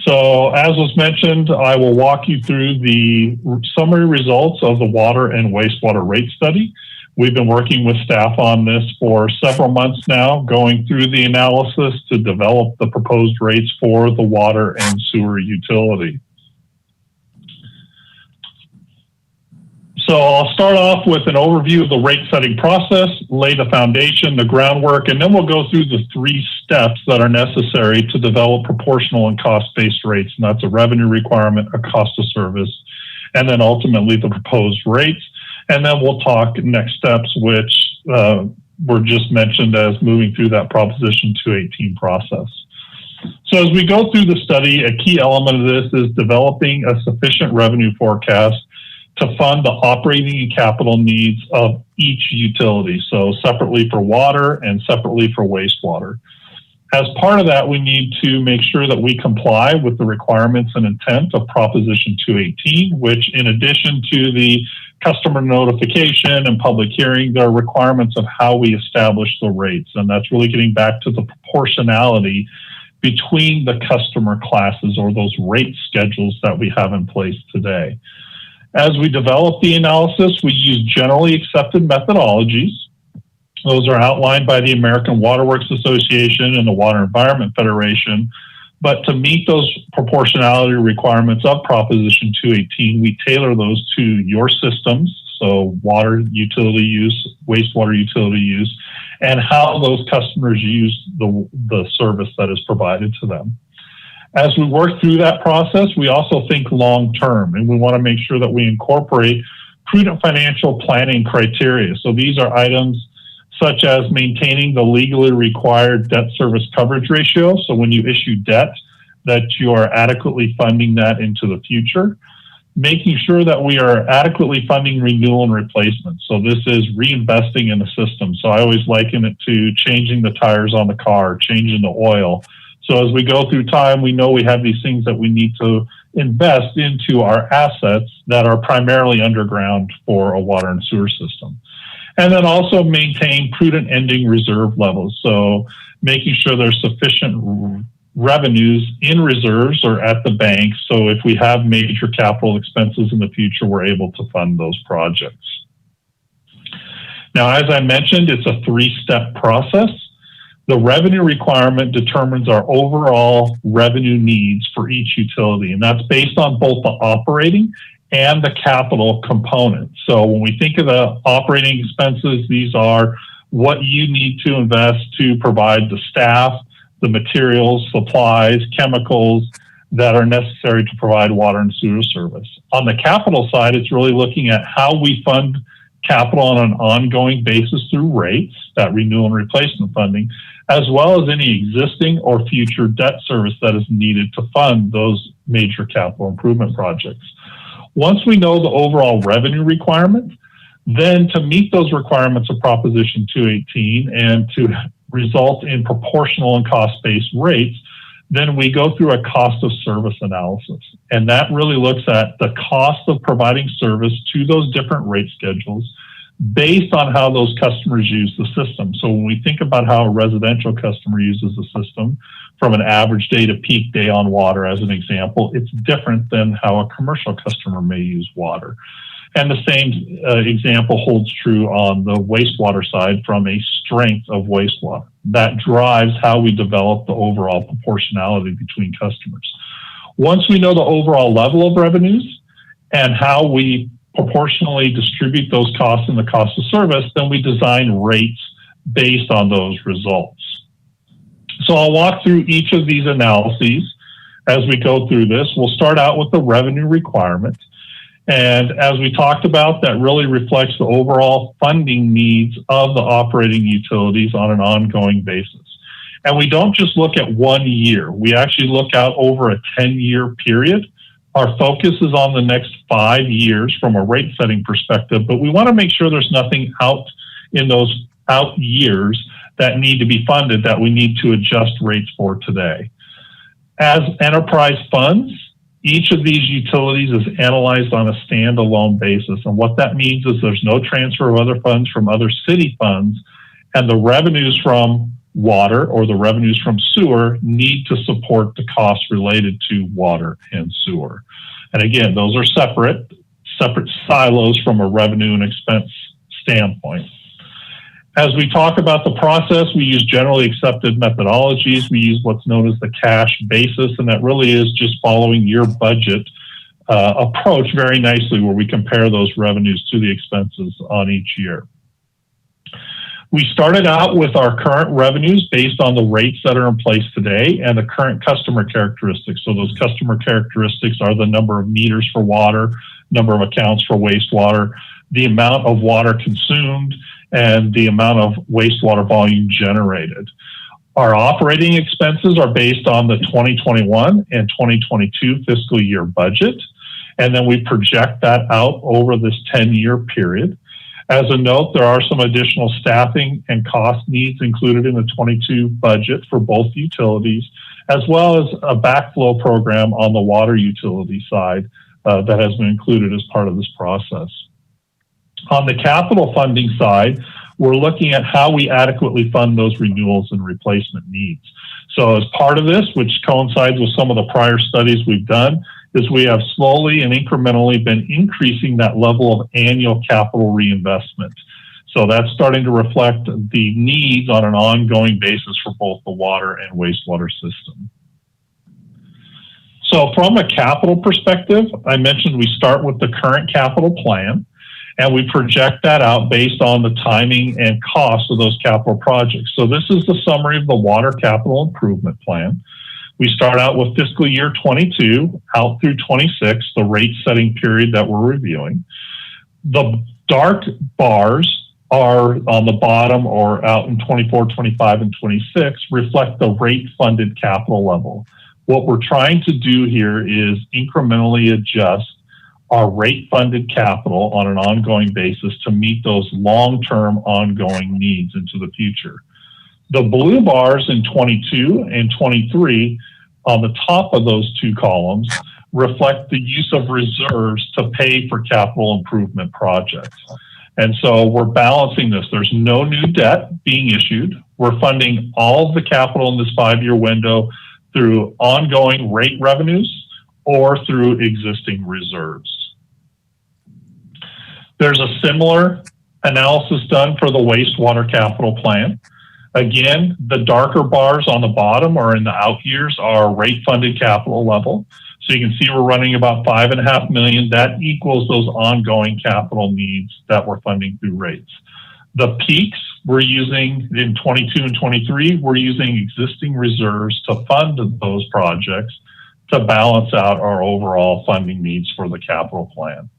So as was mentioned, I will walk you through the summary results of the water and wastewater rate study. We've been working with staff on this for several months now, going through the analysis to develop the proposed rates for the water and sewer utility. So I'll start off with an overview of the rate setting process, lay the foundation, the groundwork, and then we'll go through the 3 steps that are necessary to develop proportional and cost-based rates. And that's a revenue requirement, a cost of service, and then ultimately the proposed rates. And then we'll talk next steps, which were just mentioned as moving through that Proposition 218 process. So as we go through the study, a key element of this is developing a sufficient revenue forecast to fund the operating and capital needs of each utility. So separately for water and separately for wastewater. As part of that, we need to make sure that we comply with the requirements and intent of Proposition 218, which in addition to the customer notification and public hearing, there are requirements of how we establish the rates. And that's really getting back to the proportionality between the customer classes, or those rate schedules that we have in place today. As we develop the analysis, we use generally accepted methodologies. Those are outlined by the American Water Works Association and the Water Environment Federation. But to meet those proportionality requirements of Proposition 218, we tailor those to your systems, so water utility use, wastewater utility use, and how those customers use the service that is provided to them. As we work through that process, we also think long-term, and we want to make sure that we incorporate prudent financial planning criteria. So these are items such as maintaining the legally required debt service coverage ratio. So when you issue debt, that you are adequately funding that into the future. Making sure that we are adequately funding renewal and replacement. So this is reinvesting in the system. So I always liken it to changing the tires on the car, changing the oil. So as we go through time, we know we have these things that we need to invest into our assets that are primarily underground for a water and sewer system. And then also maintain prudent ending reserve levels. So making sure there's sufficient revenues in reserves or at the bank. So if we have major capital expenses in the future, we're able to fund those projects. Now, as I mentioned, it's a 3-step process. The revenue requirement determines our overall revenue needs for each utility, and that's based on both the operating and the capital component. So when we think of the operating expenses, these are what you need to invest to provide the staff, the materials, supplies, chemicals that are necessary to provide water and sewer service. On the capital side, it's really looking at how we fund capital on an ongoing basis through rates, that renewal and replacement funding, as well as any existing or future debt service that is needed to fund those major capital improvement projects. Once we know the overall revenue requirement, then to meet those requirements of Proposition 218 and to result in proportional and cost-based rates, then we go through a cost of service analysis. And that really looks at the cost of providing service to those different rate schedules based on how those customers use the system. So when we think about how a residential customer uses the system, from an average day to peak day on water as an example, it's different than how a commercial customer may use water. And the same example holds true on the wastewater side from a strength of wastewater. That drives how we develop the overall proportionality between customers. Once we know the overall level of revenues and how we proportionally distribute those costs and the cost of service, then we design rates based on those results. So I'll walk through each of these analyses as we go through this. We'll start out with the revenue requirement. And as we talked about, that really reflects the overall funding needs of the operating utilities on an ongoing basis. And we don't just look at 1 year. We actually look out over a 10-year period. Our focus is on the next 5 years from a rate setting perspective, but we want to make sure there's nothing out in those out years that need to be funded that we need to adjust rates for today. As enterprise funds, each of these utilities is analyzed on a standalone basis. And what that means is there's no transfer of other funds from other city funds, and the revenues from water or the revenues from sewer need to support the costs related to water and sewer. And again, those are separate silos from a revenue and expense standpoint. As we talk about the process, we use generally accepted methodologies. We use what's known as the cash basis, and that really is just following your budget approach very nicely, where we compare those revenues to the expenses on each year. We started out with our current revenues based on the rates that are in place today and the current customer characteristics. So those customer characteristics are the number of meters for water, number of accounts for wastewater, the amount of water consumed, and the amount of wastewater volume generated. Our operating expenses are based on the 2021 and 2022 fiscal year budget, and then we project that out over this 10-year period. As a note, there are some additional staffing and cost needs included in the 22 budget for both utilities, as well as a backflow program on the water utility side that has been included as part of this process. On the capital funding side, we're looking at how we adequately fund those renewals and replacement needs. So as part of this, which coincides with some of the prior studies we've done, is we have slowly and incrementally been increasing that level of annual capital reinvestment. So that's starting to reflect the needs on an ongoing basis for both the water and wastewater system. So from a capital perspective, I mentioned we start with the current capital plan, and we project that out based on the timing and cost of those capital projects. So this is the summary of the water capital improvement plan. We start out with fiscal year 22 out through 26, the rate setting period that we're reviewing. The dark bars are on the bottom or out in 24, 25, and 26 reflect the rate funded capital level. What we're trying to do here is incrementally adjust our rate funded capital on an ongoing basis to meet those long-term ongoing needs into the future. The blue bars in 22 and 23 on the top of those two columns reflect the use of reserves to pay for capital improvement projects. And so we're balancing this. There's no new debt being issued. We're funding all of the capital in this 5-year window through ongoing rate revenues or through existing reserves. There's a similar analysis done for the wastewater capital plan. Again, the darker bars on the bottom are in the out years are rate funded capital level. So you can see we're running about $5.5 million. That equals those ongoing capital needs that we're funding through rates. The peaks we're using in 22 and 23, we're using existing reserves to fund those projects to balance out our overall funding needs for the capital plan.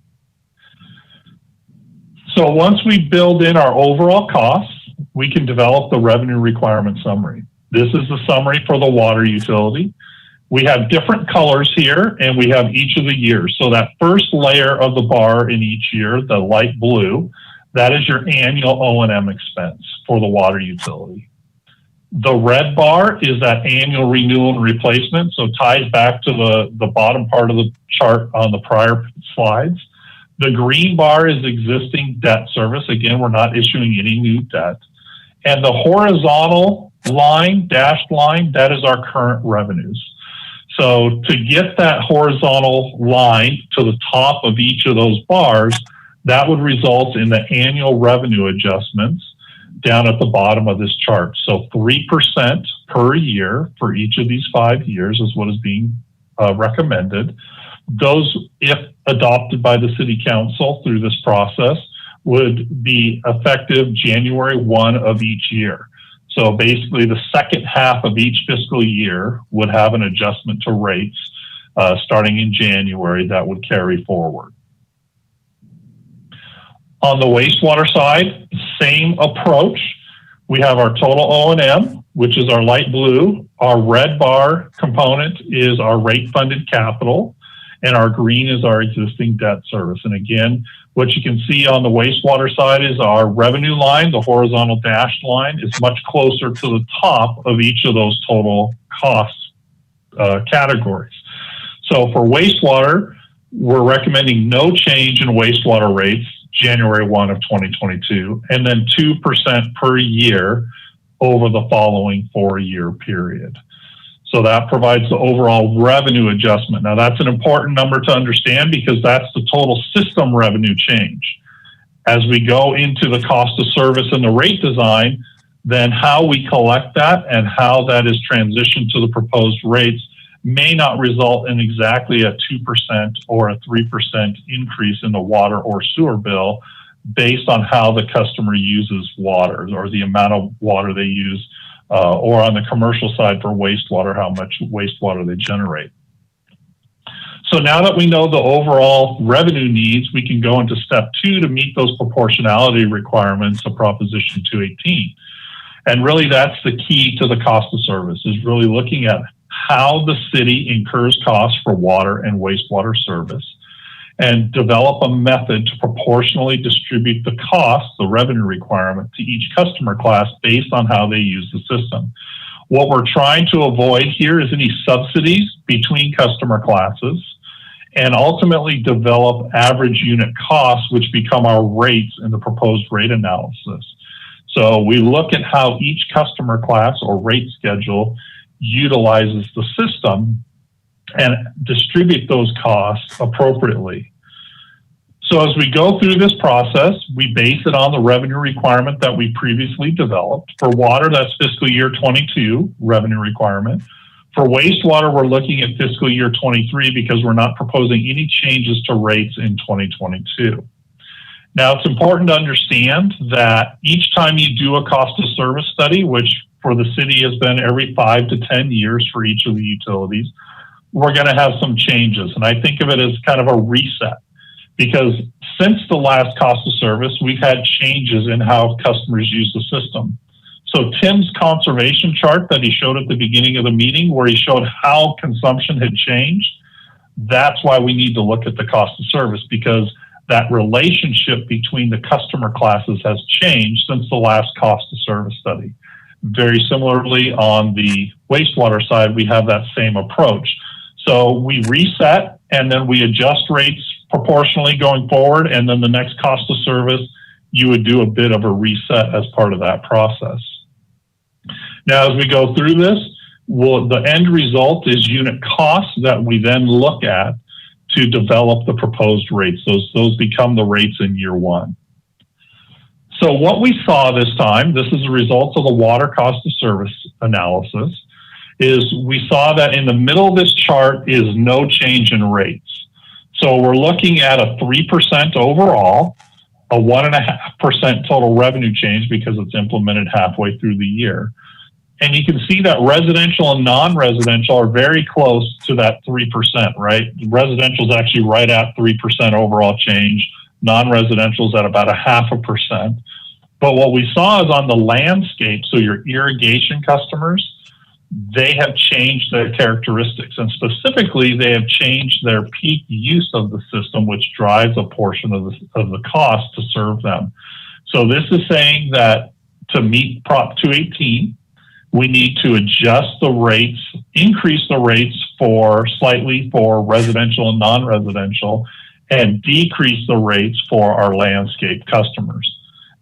So once we build in our overall costs, we can develop the revenue requirement summary. This is the summary for the water utility. We have different colors here, and we have each of the years. So that first layer of the bar in each year, the light blue, that is your annual O&M expense for the water utility. The red bar is that annual renewal and replacement, so ties back to the bottom part of the chart on the prior slides. The green bar is existing debt service. Again, we're not issuing any new debt. And the horizontal line, dashed line, that is our current revenues. So to get that horizontal line to the top of each of those bars, that would result in the annual revenue adjustments down at the bottom of this chart. So 3% per year for each of these 5 years is what is being recommended. Those, if adopted by the City Council through this process, would be effective January 1 of each year. So basically the second half of each fiscal year would have an adjustment to rates starting in January that would carry forward. On the wastewater side, same approach. We have our total O&M, which is our light blue. Our red bar component is our rate funded capital, and our green is our existing debt service. And again, what you can see on the wastewater side is our revenue line, the horizontal dashed line, is much closer to the top of each of those total cost categories. So for wastewater, we're recommending no change in wastewater rates January 1 of 2022, and then 2% per year over the following 4-year period. So that provides the overall revenue adjustment. Now that's an important number to understand because that's the total system revenue change. As we go into the cost of service and the rate design, then how we collect that and how that is transitioned to the proposed rates may not result in exactly a 2% or a 3% increase in the water or sewer bill based on how the customer uses water or the amount of water they use, or on the commercial side for wastewater, how much wastewater they generate. So now that we know the overall revenue needs, we can go into step 2 to meet those proportionality requirements of Proposition 218. And really that's the key to the cost of service, is really looking at how the city incurs costs for water and wastewater service and develop a method to proportionally distribute the cost, the revenue requirement, to each customer class based on how they use the system. What we're trying to avoid here is any subsidies between customer classes and ultimately develop average unit costs, which become our rates in the proposed rate analysis. So we look at how each customer class or rate schedule utilizes the system and distribute those costs appropriately. So as we go through this process, we base it on the revenue requirement that we previously developed. For water, that's fiscal year 22 revenue requirement. For wastewater, we're looking at fiscal year 23 because we're not proposing any changes to rates in 2022. Now, it's important to understand that each time you do a cost of service study, which for the city has been every 5 to 10 years for each of the utilities, we're going to have some changes. And I think of it as kind of a reset, because since the last cost of service, we've had changes in how customers use the system. So Tim's conservation chart that he showed at the beginning of the meeting, where he showed how consumption had changed, that's why we need to look at the cost of service, because that relationship between the customer classes has changed since the last cost of service study. Very similarly, on the wastewater side, we have that same approach. So we reset and then we adjust rates proportionally going forward. And then the next cost of service, you would do a bit of a reset as part of that process. Now, as we go through this, the end result is unit costs that we then look at to develop the proposed rates. Those become the rates in year 1. So what we saw this time, this is a result of the water cost of service analysis, is we saw that in the middle of this chart is no change in rates. So we're looking at a 3% overall, a 1.5% total revenue change because it's implemented halfway through the year. And you can see that residential and non-residential are very close to that 3%, right? Residential is actually right at 3% overall change. Non-residential is at about 0.5%. But what we saw is on the landscape, so your irrigation customers, they have changed their characteristics, and specifically they have changed their peak use of the system, which drives a portion of the cost to serve them. So this is saying that to meet Prop 218, we need to adjust the rates, increase the rates slightly for residential and non-residential, and decrease the rates for our landscape customers.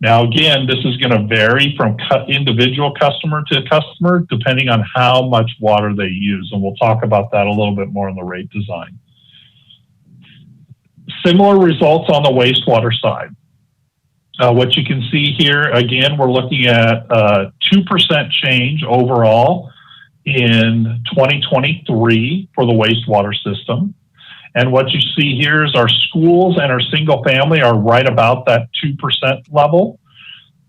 Now, again, this is going to vary from individual customer to customer, depending on how much water they use. And we'll talk about that a little bit more in the rate design. Similar results on the wastewater side. What you can see here, again, we're looking at 2% change overall in 2023 for the wastewater system. And what you see here is our schools and our single family are right about that 2% level.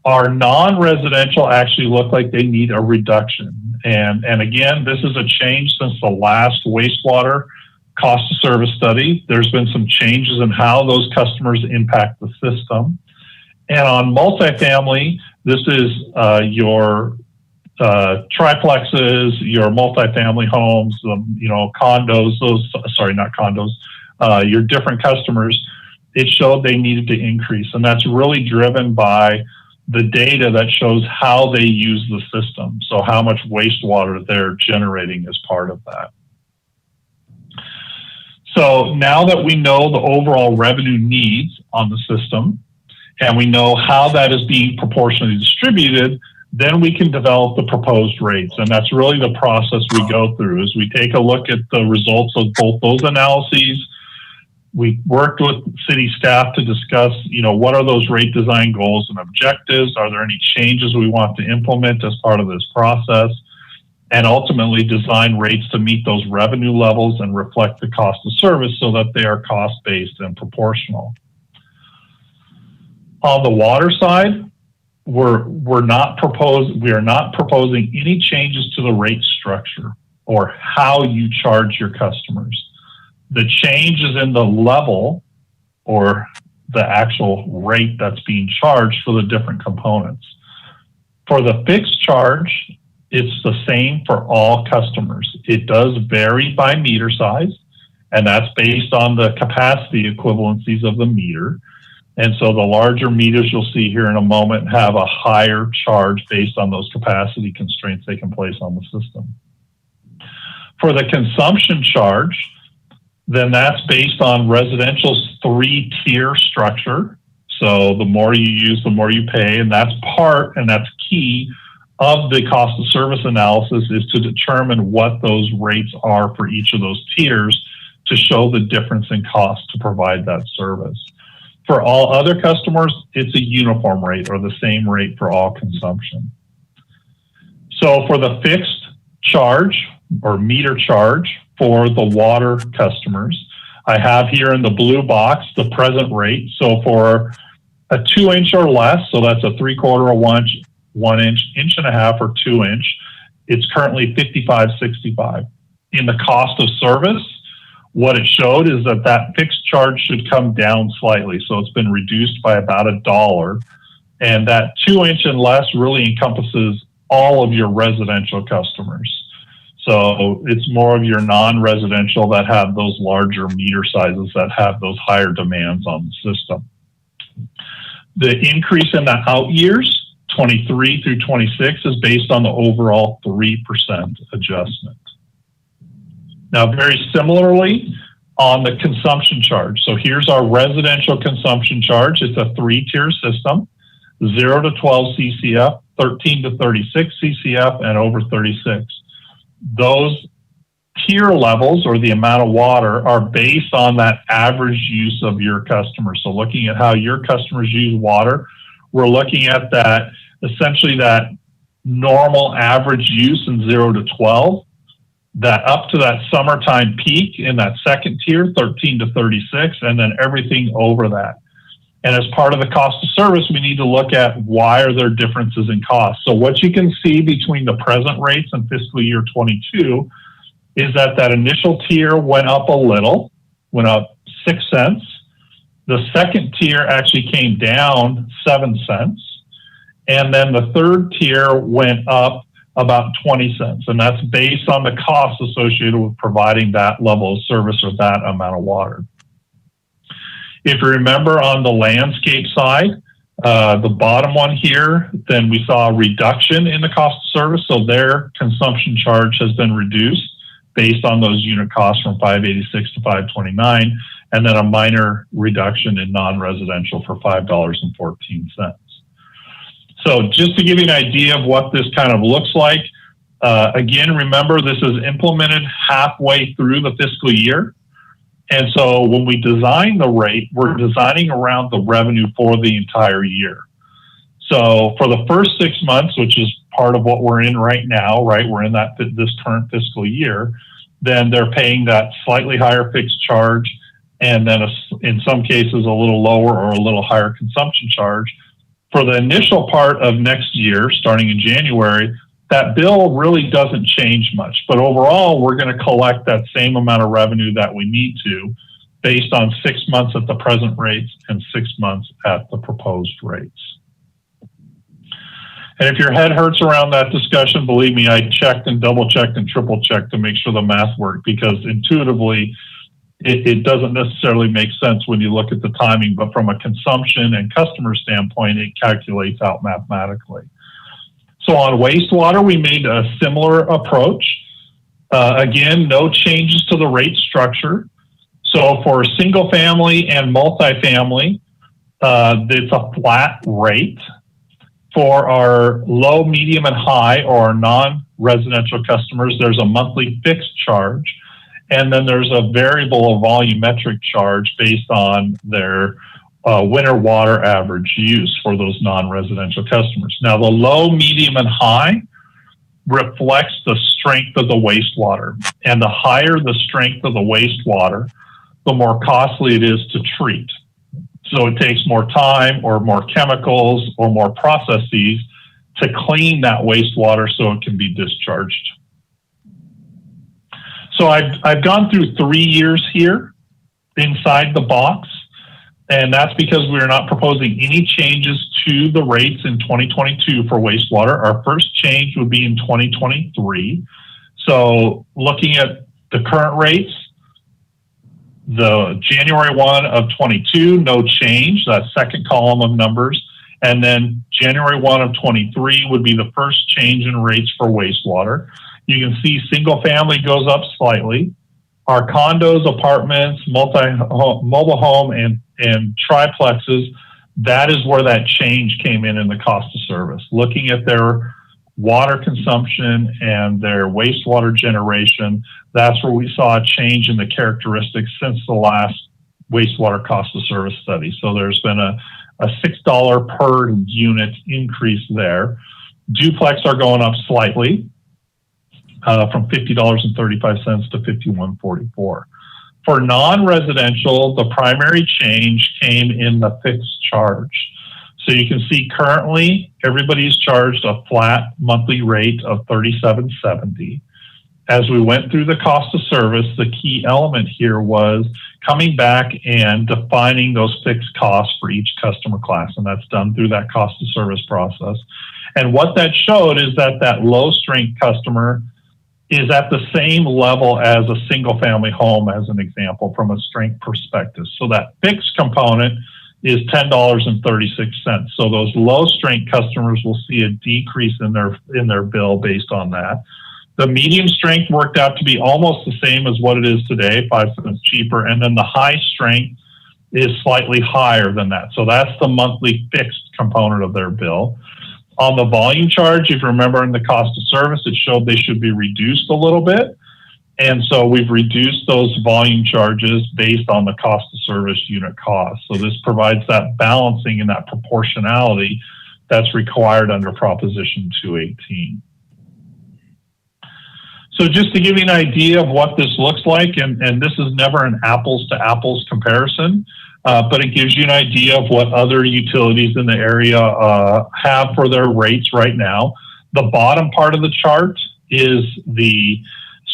Our non-residential actually look like they need a reduction. And again, this is a change since the last wastewater cost of service study. There's been some changes in how those customers impact the system. And on multifamily, this is your triplexes, your multifamily homes, condos, not condos, your different customers. It showed they needed to increase. And that's really driven by the data that shows how they use the system. So how much wastewater they're generating as part of that. So now that we know the overall revenue needs on the system, and we know how that is being proportionally distributed, then we can develop the proposed rates. And that's really the process we go through, is we take a look at the results of both those analyses. We worked with city staff to discuss, what are those rate design goals and objectives? Are there any changes we want to implement as part of this process? And ultimately design rates to meet those revenue levels and reflect the cost of service so that they are cost-based and proportional. On the water side, we are not proposing any changes to the rate structure or how you charge your customers. The change is in the level or the actual rate that's being charged for the different components. For the fixed charge, it's the same for all customers. It does vary by meter size, and that's based on the capacity equivalencies of the meter. And so the larger meters you'll see here in a moment have a higher charge based on those capacity constraints they can place on the system. For the consumption charge, then that's based on residential's 3-tier structure. So the more you use, the more you pay, and that's key of the cost of service analysis, is to determine what those rates are for each of those tiers to show the difference in cost to provide that service. For all other customers, it's a uniform rate or the same rate for all consumption. So for the fixed charge or meter charge for the water customers, I have here in the blue box the present rate. So for a 2-inch or less, so that's a 3/4 or 1 inch, 1.5 inch, or 2 inch, it's currently $55.65. In the cost of service, what it showed is that fixed charge should come down slightly. So it's been reduced by about $1. And that 2-inch and less really encompasses all of your residential customers. So it's more of your non-residential that have those larger meter sizes that have those higher demands on the system. The increase in the out years, 23 through 26, is based on the overall 3% adjustment. Now, very similarly, on the consumption charge. So here's our residential consumption charge. It's a 3-tier system, 0 to 12 CCF, 13 to 36 CCF, and over 36. Those tier levels, or the amount of water, are based on that average use of your customers. So looking at how your customers use water we're looking at that, essentially that normal average use in 0 to 12, that up to that summertime peak in that second tier, 13 to 36, and then everything over that. And as part of the cost of service, we need to look at why are there differences in cost. So what you can see between the present rates and fiscal year 22 is that that initial tier went up a little, went up 6 cents. The second tier actually came down 7 cents. And then the third tier went up about 20 cents. And that's based on the costs associated with providing that level of service or that amount of water. If you remember on the landscape side, the bottom one here, then we saw a reduction in the cost of service. So their consumption charge has been reduced based on those unit costs from 586 to 529, and then a minor reduction in non-residential for $5.14. So just to give you an idea of what this kind of looks like, again, remember this is implemented halfway through the fiscal year. And so when we design the rate, we're designing around the revenue for the entire year. So for the first 6 months, which is part of what we're in right now, right? We're in this current fiscal year, then they're paying that slightly higher fixed charge, and then in some cases a little lower or a little higher consumption charge. For the initial part of next year, starting in January, that bill really doesn't change much. But overall, we're going to collect that same amount of revenue that we need to based on 6 months at the present rates and 6 months at the proposed rates. And if your head hurts around that discussion, believe me, I checked and double checked and triple checked to make sure the math worked, because intuitively, it doesn't necessarily make sense when you look at the timing, but from a consumption and customer standpoint, it calculates out mathematically. So on wastewater, we made a similar approach. Again, no changes to the rate structure. So for single family and multifamily, it's a flat rate. For our low, medium, and high, or our non-residential customers, there's a monthly fixed charge. And then there's a variable or volumetric charge based on their winter water average use for those non-residential customers. Now, the low, medium, and high reflects the strength of the wastewater. And the higher the strength of the wastewater, the more costly it is to treat. So it takes more time or more chemicals or more processes to clean that wastewater so it can be discharged. So I've gone through 3 years here inside the box, and that's because we're not proposing any changes to the rates in 2022 for wastewater. Our first change would be in 2023. So looking at the current rates, the January 1 of 22, no change, that second column of numbers. And then January 1 of 23 would be the first change in rates for wastewater. You can see single family goes up slightly. Our condos, apartments, mobile home, and triplexes, that is where that change came in the cost of service. Looking at their water consumption and their wastewater generation, that's where we saw a change in the characteristics since the last wastewater cost of service study. So there's been a $6 per unit increase there. Duplex are going up slightly from $50.35 to $51.44. For non-residential, the primary change came in the fixed charge. So you can see currently everybody's charged a flat monthly rate of $37.70. As we went through the cost of service, the key element here was coming back and defining those fixed costs for each customer class, and that's done through that cost of service process. And what that showed is that that low strength customer is at the same level as a single family home, as an example, from a strength perspective. So that fixed component is $10.36. So those low strength customers will see a decrease in their bill based on that. The medium strength worked out to be almost the same as what it is today, 5 cents cheaper. And then the high strength is slightly higher than that. So that's the monthly fixed component of their bill. On the volume charge, if you remember in the cost of service, it showed they should be reduced a little bit. And so we've reduced those volume charges based on the cost of service unit cost. So this provides that balancing and that proportionality that's required under Proposition 218. So just to give you an idea of what this looks like, and this is never an apples to apples comparison, but it gives you an idea of what other utilities in the area have for their rates right now. The bottom part of the chart is the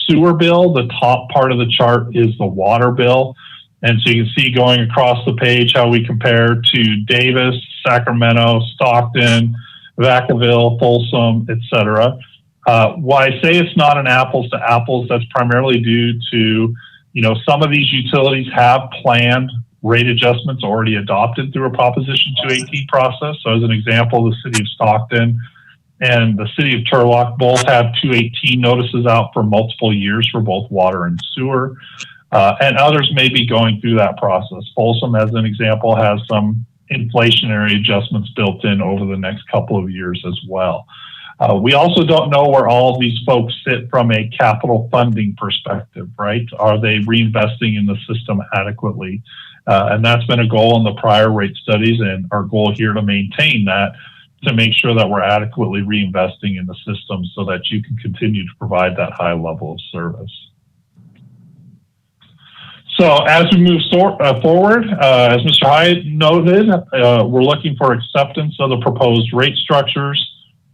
sewer bill. The top part of the chart is the water bill. And so you can see going across the page how we compare to Davis, Sacramento, Stockton, Vacaville, Folsom, etc. Why I say it's not an apples to apples, that's primarily due to, some of these utilities have planned rate adjustments already adopted through a Proposition 218 process. So as an example, the city of Stockton and the city of Turlock both have 218 notices out for multiple years for both water and sewer. And others may be going through that process. Folsom, as an example, has some inflationary adjustments built in over the next couple of years as well. We also don't know where all of these folks sit from a capital funding perspective, right? Are they reinvesting in the system adequately? And that's been a goal in the prior rate studies, and our goal here to maintain that, to make sure that we're adequately reinvesting in the system so that you can continue to provide that high level of service. So as we move forward, as Mr. Hyatt noted, we're looking for acceptance of the proposed rate structures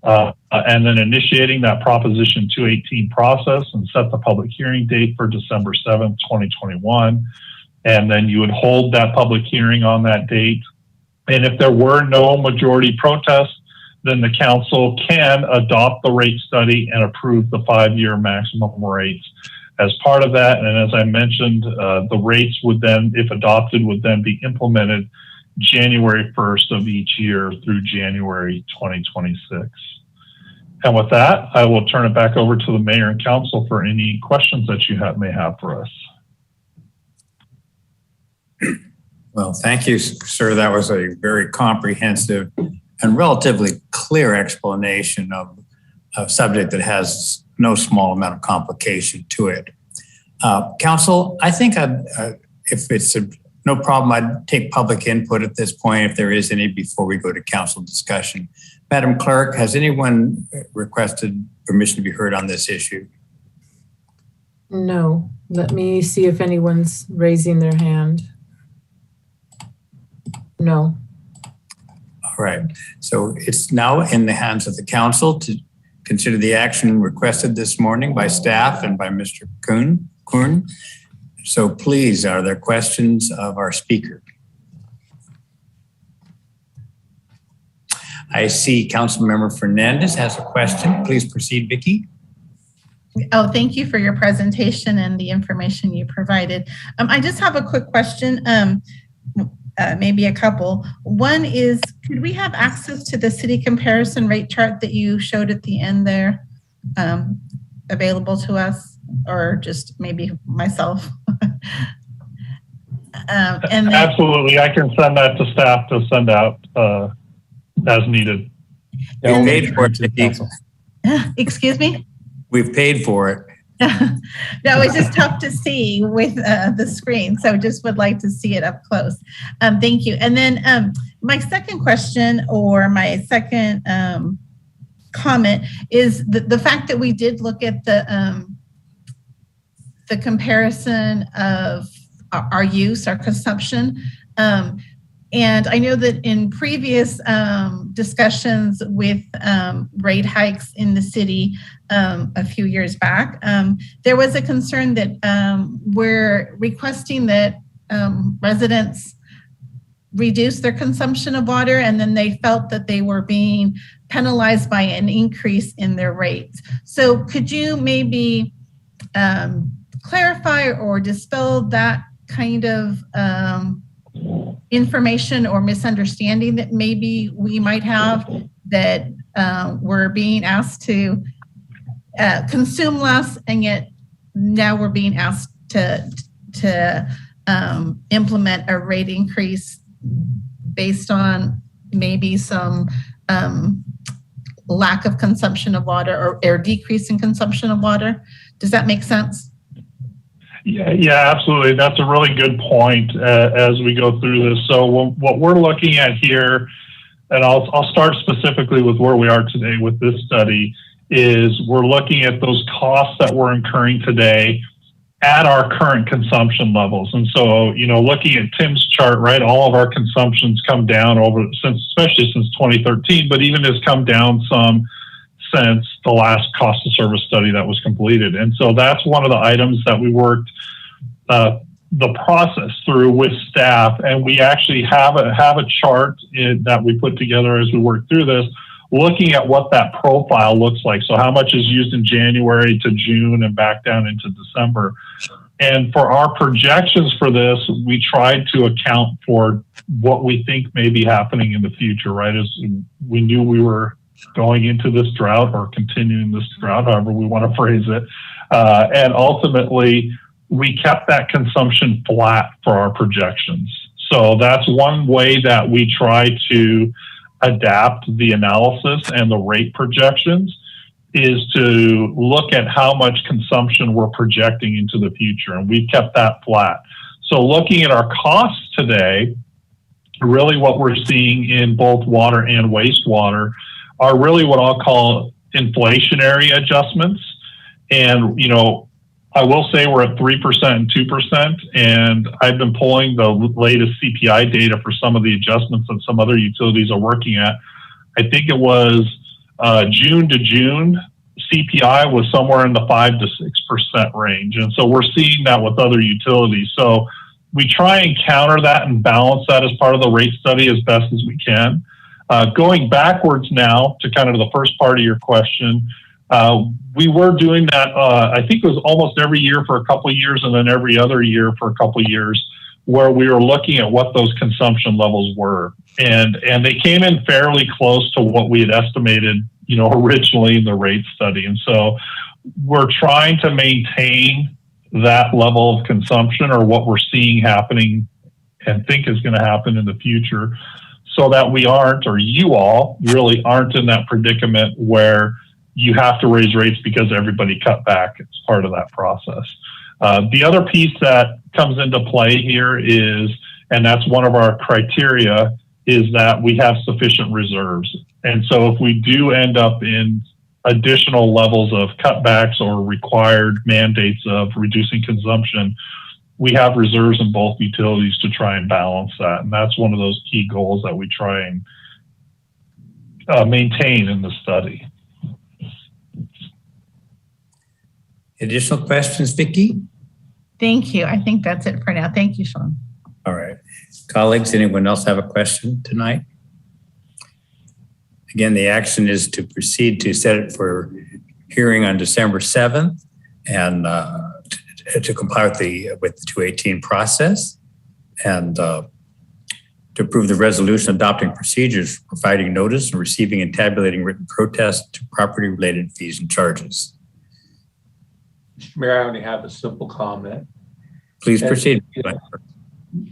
and then initiating that Proposition 218 process and set the public hearing date for December 7th, 2021. And then you would hold that public hearing on that date. And if there were no majority protests, then the council can adopt the rate study and approve the 5-year maximum rates as part of that. And as I mentioned, the rates would then, if adopted, would then be implemented January 1st of each year through January 2026. And with that, I will turn it back over to the mayor and council for any questions that you may have for us. Well, thank you, sir. That was a very comprehensive and relatively clear explanation of a subject that has no small amount of complication to it. Council, I think if it's no problem, I'd take public input at this point, if there is any, before we go to council discussion. Madam Clerk, has anyone requested permission to be heard on this issue? No. Let me see if anyone's raising their hand. No. All right. So it's now in the hands of the council to consider the action requested this morning by staff and by Mr. Kuhn. So please, are there questions of our speaker? I see Councilmember Fernandez has a question. Please proceed, Vicki. Oh, thank you for your presentation and the information you provided. I just have a quick question, maybe a couple. One is, could we have access to the city comparison rate chart that you showed at the end there available to us, or just maybe myself? And then, absolutely, I can send that to staff to send out as needed. Yeah, we paid for it, Vicki. Excuse me? We've paid for it. No, it's just tough to see with the screen, so just would like to see it up close. Thank you. And then my second question, or my second comment, is the fact that we did look at the comparison of our use, our consumption. And I know that in previous discussions with rate hikes in the city a few years back, there was a concern that we're requesting that residents reduce their consumption of water, and then they felt that they were being penalized by an increase in their rates. So could you maybe clarify or dispel that kind of information or misunderstanding that maybe we might have, that we're being asked to consume less, and yet now we're being asked to implement a rate increase based on maybe some lack of consumption of water, or decrease in consumption of water? Does that make sense? Yeah, absolutely. That's a really good point as we go through this. So what we're looking at here, and I'll start specifically with where we are today with this study, is we're looking at those costs that we're incurring today at our current consumption levels. And so, looking at Tim's chart, right, all of our consumptions come down especially since 2013, but even has come down some since the last cost of service study that was completed. And so that's one of the items that we worked the process through with staff. And we actually have a chart that we put together as we work through this, looking at what that profile looks like. So how much is used in January to June and back down into December. And for our projections for this, we tried to account for what we think may be happening in the future, right? As we knew we were going into this drought or continuing this drought, however we want to phrase it. And ultimately, we kept that consumption flat for our projections. So that's one way that we try to adapt the analysis and the rate projections, is to look at how much consumption we're projecting into the future. And we kept that flat. So looking at our costs today, really what we're seeing in both water and wastewater are really what I'll call inflationary adjustments. And, I will say we're at 3% and 2%, and I've been pulling the latest CPI data for some of the adjustments that some other utilities are working at. I think it was June to June, CPI was somewhere in the 5 to 6% range. And so we're seeing that with other utilities. So we try and counter that and balance that as part of the rate study as best as we can. Going backwards now to kind of the first part of your question, we were doing that, I think it was almost every year for a couple of years, and then every other year for a couple of years, where we were looking at what those consumption levels were. And they came in fairly close to what we had estimated, originally in the rate study. And so we're trying to maintain that level of consumption, or what we're seeing happening and think is going to happen in the future, so that we aren't, or you all really aren't, in that predicament where you have to raise rates because everybody cut back. It's part of that process. The other piece that comes into play here is, and that's one of our criteria, is that we have sufficient reserves. And so if we do end up in additional levels of cutbacks or required mandates of reducing consumption, we have reserves in both utilities to try and balance that. And that's one of those key goals that we try and maintain in the study. Additional questions, Vicki? Thank you. I think that's it for now. Thank you, Sean. All right. Colleagues, anyone else have a question tonight? Again, the action is to proceed to set it for hearing on December 7th and to comply with the 218 process, and to approve the resolution adopting procedures, providing notice and receiving and tabulating written protests to property-related fees and charges. Mr. Mayor, I only have a simple comment. Please proceed.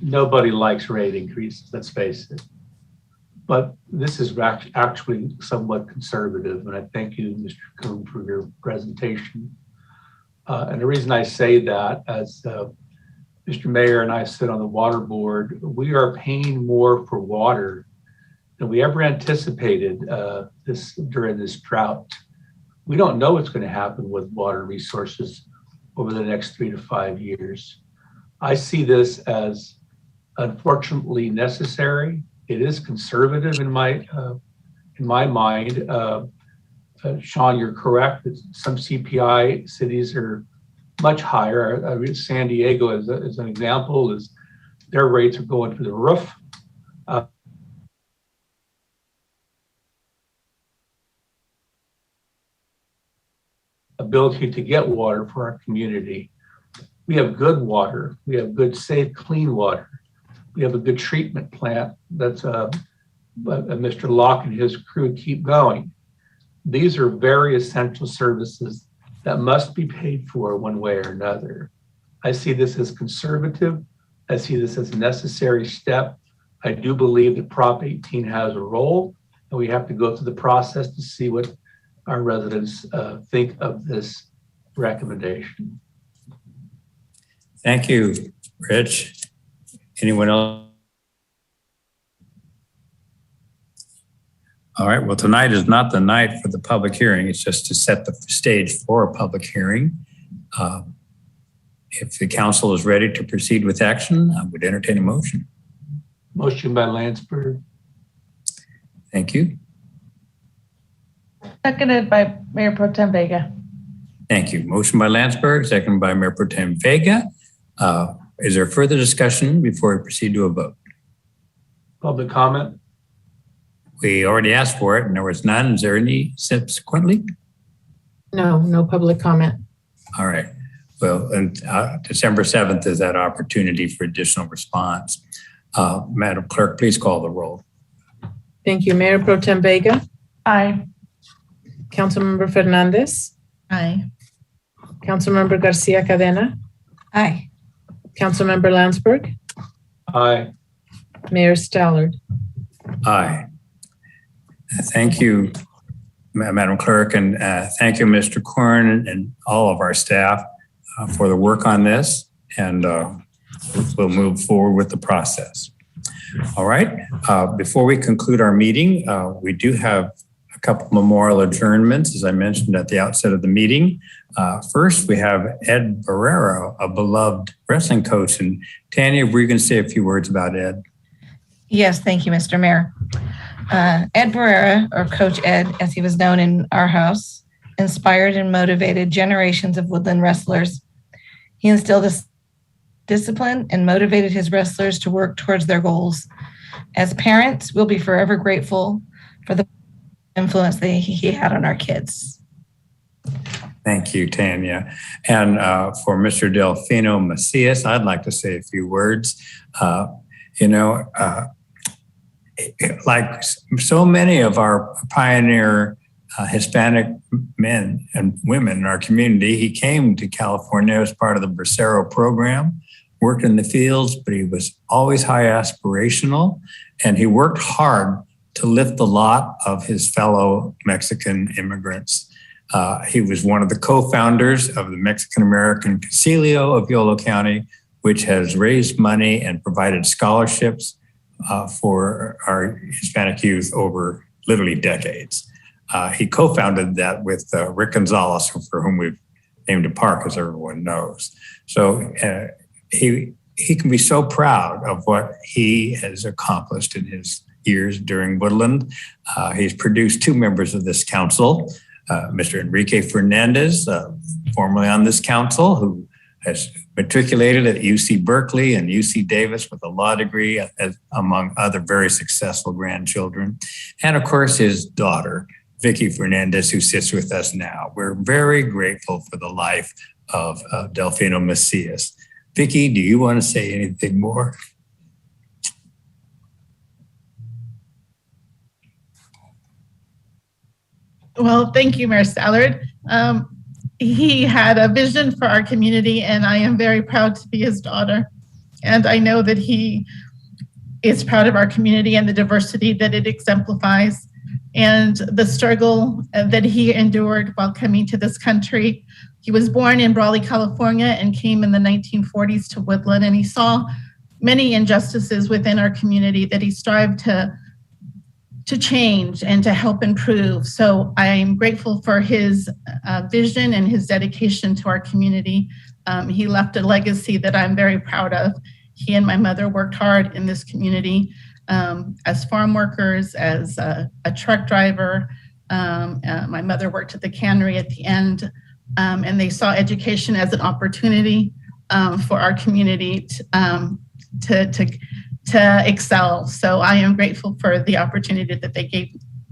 Nobody likes rate increases, let's face it. But this is actually somewhat conservative, and I thank you, Mr. Kuhn, for your presentation. And the reason I say that, as Mr. Mayor and I sit on the water board, we are paying more for water than we ever anticipated during this drought. We don't know what's going to happen with water resources over the next 3 to 5 years. I see this as unfortunately necessary. It is conservative in my mind. Sean, you're correct that some CPI cities are much higher. San Diego, as an example, their rates are going through the roof. Ability to get water for our community. We have good water. We have good, safe, clean water. We have a good treatment plant that's Mr. Locke and his crew keep going. These are very essential services that must be paid for one way or another. I see this as conservative. I see this as a necessary step. I do believe that Prop 18 has a role, and we have to go through the process to see what our residents think of this recommendation. Thank you, Rich. Anyone else? All right, well, tonight is not the night for the public hearing. It's just to set the stage for a public hearing. If the council is ready to proceed with action, I would entertain a motion. Motion by Landsberg. Thank you. Seconded by Mayor Pro Tem Vega. Thank you. Motion by Landsberg, seconded by Mayor Pro Tem Vega. Is there further discussion before we proceed to a vote? Public comment? We already asked for it and there was none. Is there any subsequently? No public comment. All right. Well, and December 7th is that opportunity for additional response. Madam Clerk, please call the roll. Thank you. Mayor Pro Tem Vega. Aye. Councilmember Fernandez. Aye. Councilmember Garcia Cadena. Aye. Councilmember Landsberg. Aye. Mayor Stallard. Aye. Thank you, Madam Clerk, and thank you, Mr. Korn, and all of our staff for the work on this, and we'll move forward with the process. All right, before we conclude our meeting, we do have a couple memorial adjournments, as I mentioned at the outset of the meeting. First, we have Ed Barrera, a beloved wrestling coach, and Tanya, were you going to say a few words about Ed? Yes, thank you, Mr. Mayor. Ed Barrera, or Coach Ed, as he was known in our house, inspired and motivated generations of Woodland wrestlers. He instilled a discipline and motivated his wrestlers to work towards their goals. As parents, we'll be forever grateful for the influence that he had on our kids. Thank you, Tanya. And for Mr. Delfino Macias, I'd like to say a few words. Like so many of our pioneer Hispanic men and women in our community, he came to California as part of the Bracero program, worked in the fields, but he was always high aspirational, and he worked hard to lift the lot of his fellow Mexican immigrants. He was one of the co-founders of the Mexican-American Concilio of Yolo County, which has raised money and provided scholarships for our Hispanic youth over literally decades. He co-founded that with Rick Gonzalez, for whom we've named a park, as everyone knows. So he can be so proud of what he has accomplished in his years during Woodland. He's produced two members of this council, Mr. Enrique Fernandez, formerly on this council, who has matriculated at UC Berkeley and UC Davis with a law degree, among other very successful grandchildren. And of course, his daughter, Vicky Fernandez, who sits with us now. We're very grateful for the life of Delfino Macias. Vicky, do you want to say anything more? Well, thank you, Mayor Stallard. He had a vision for our community, and I am very proud to be his daughter. And I know that he is proud of our community and the diversity that it exemplifies, and the struggle that he endured while coming to this country. He was born in Brawley, California, and came in the 1940s to Woodland, and he saw many injustices within our community that he strived to change and to help improve. So I'm grateful for his vision and his dedication to our community. He left a legacy that I'm very proud of. He and my mother worked hard in this community as farm workers, as a truck driver. My mother worked at the cannery at the end, and they saw education as an opportunity for our community to excel. So I am grateful for the opportunity that they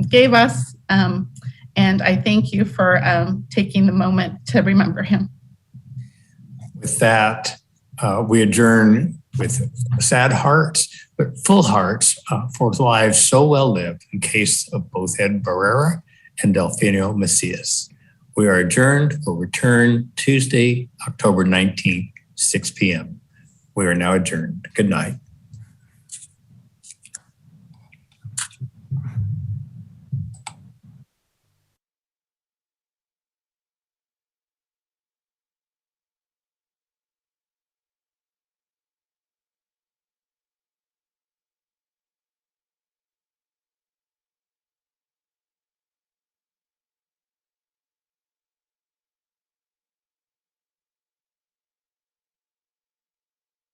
gave us. And I thank you for taking the moment to remember him. With that, we adjourn with sad hearts, but full hearts for lives so well lived in case of both Ed Barrera and Delfino Macias. We are adjourned. We'll return Tuesday, October 19th, 6 p.m. We are now adjourned. Good night.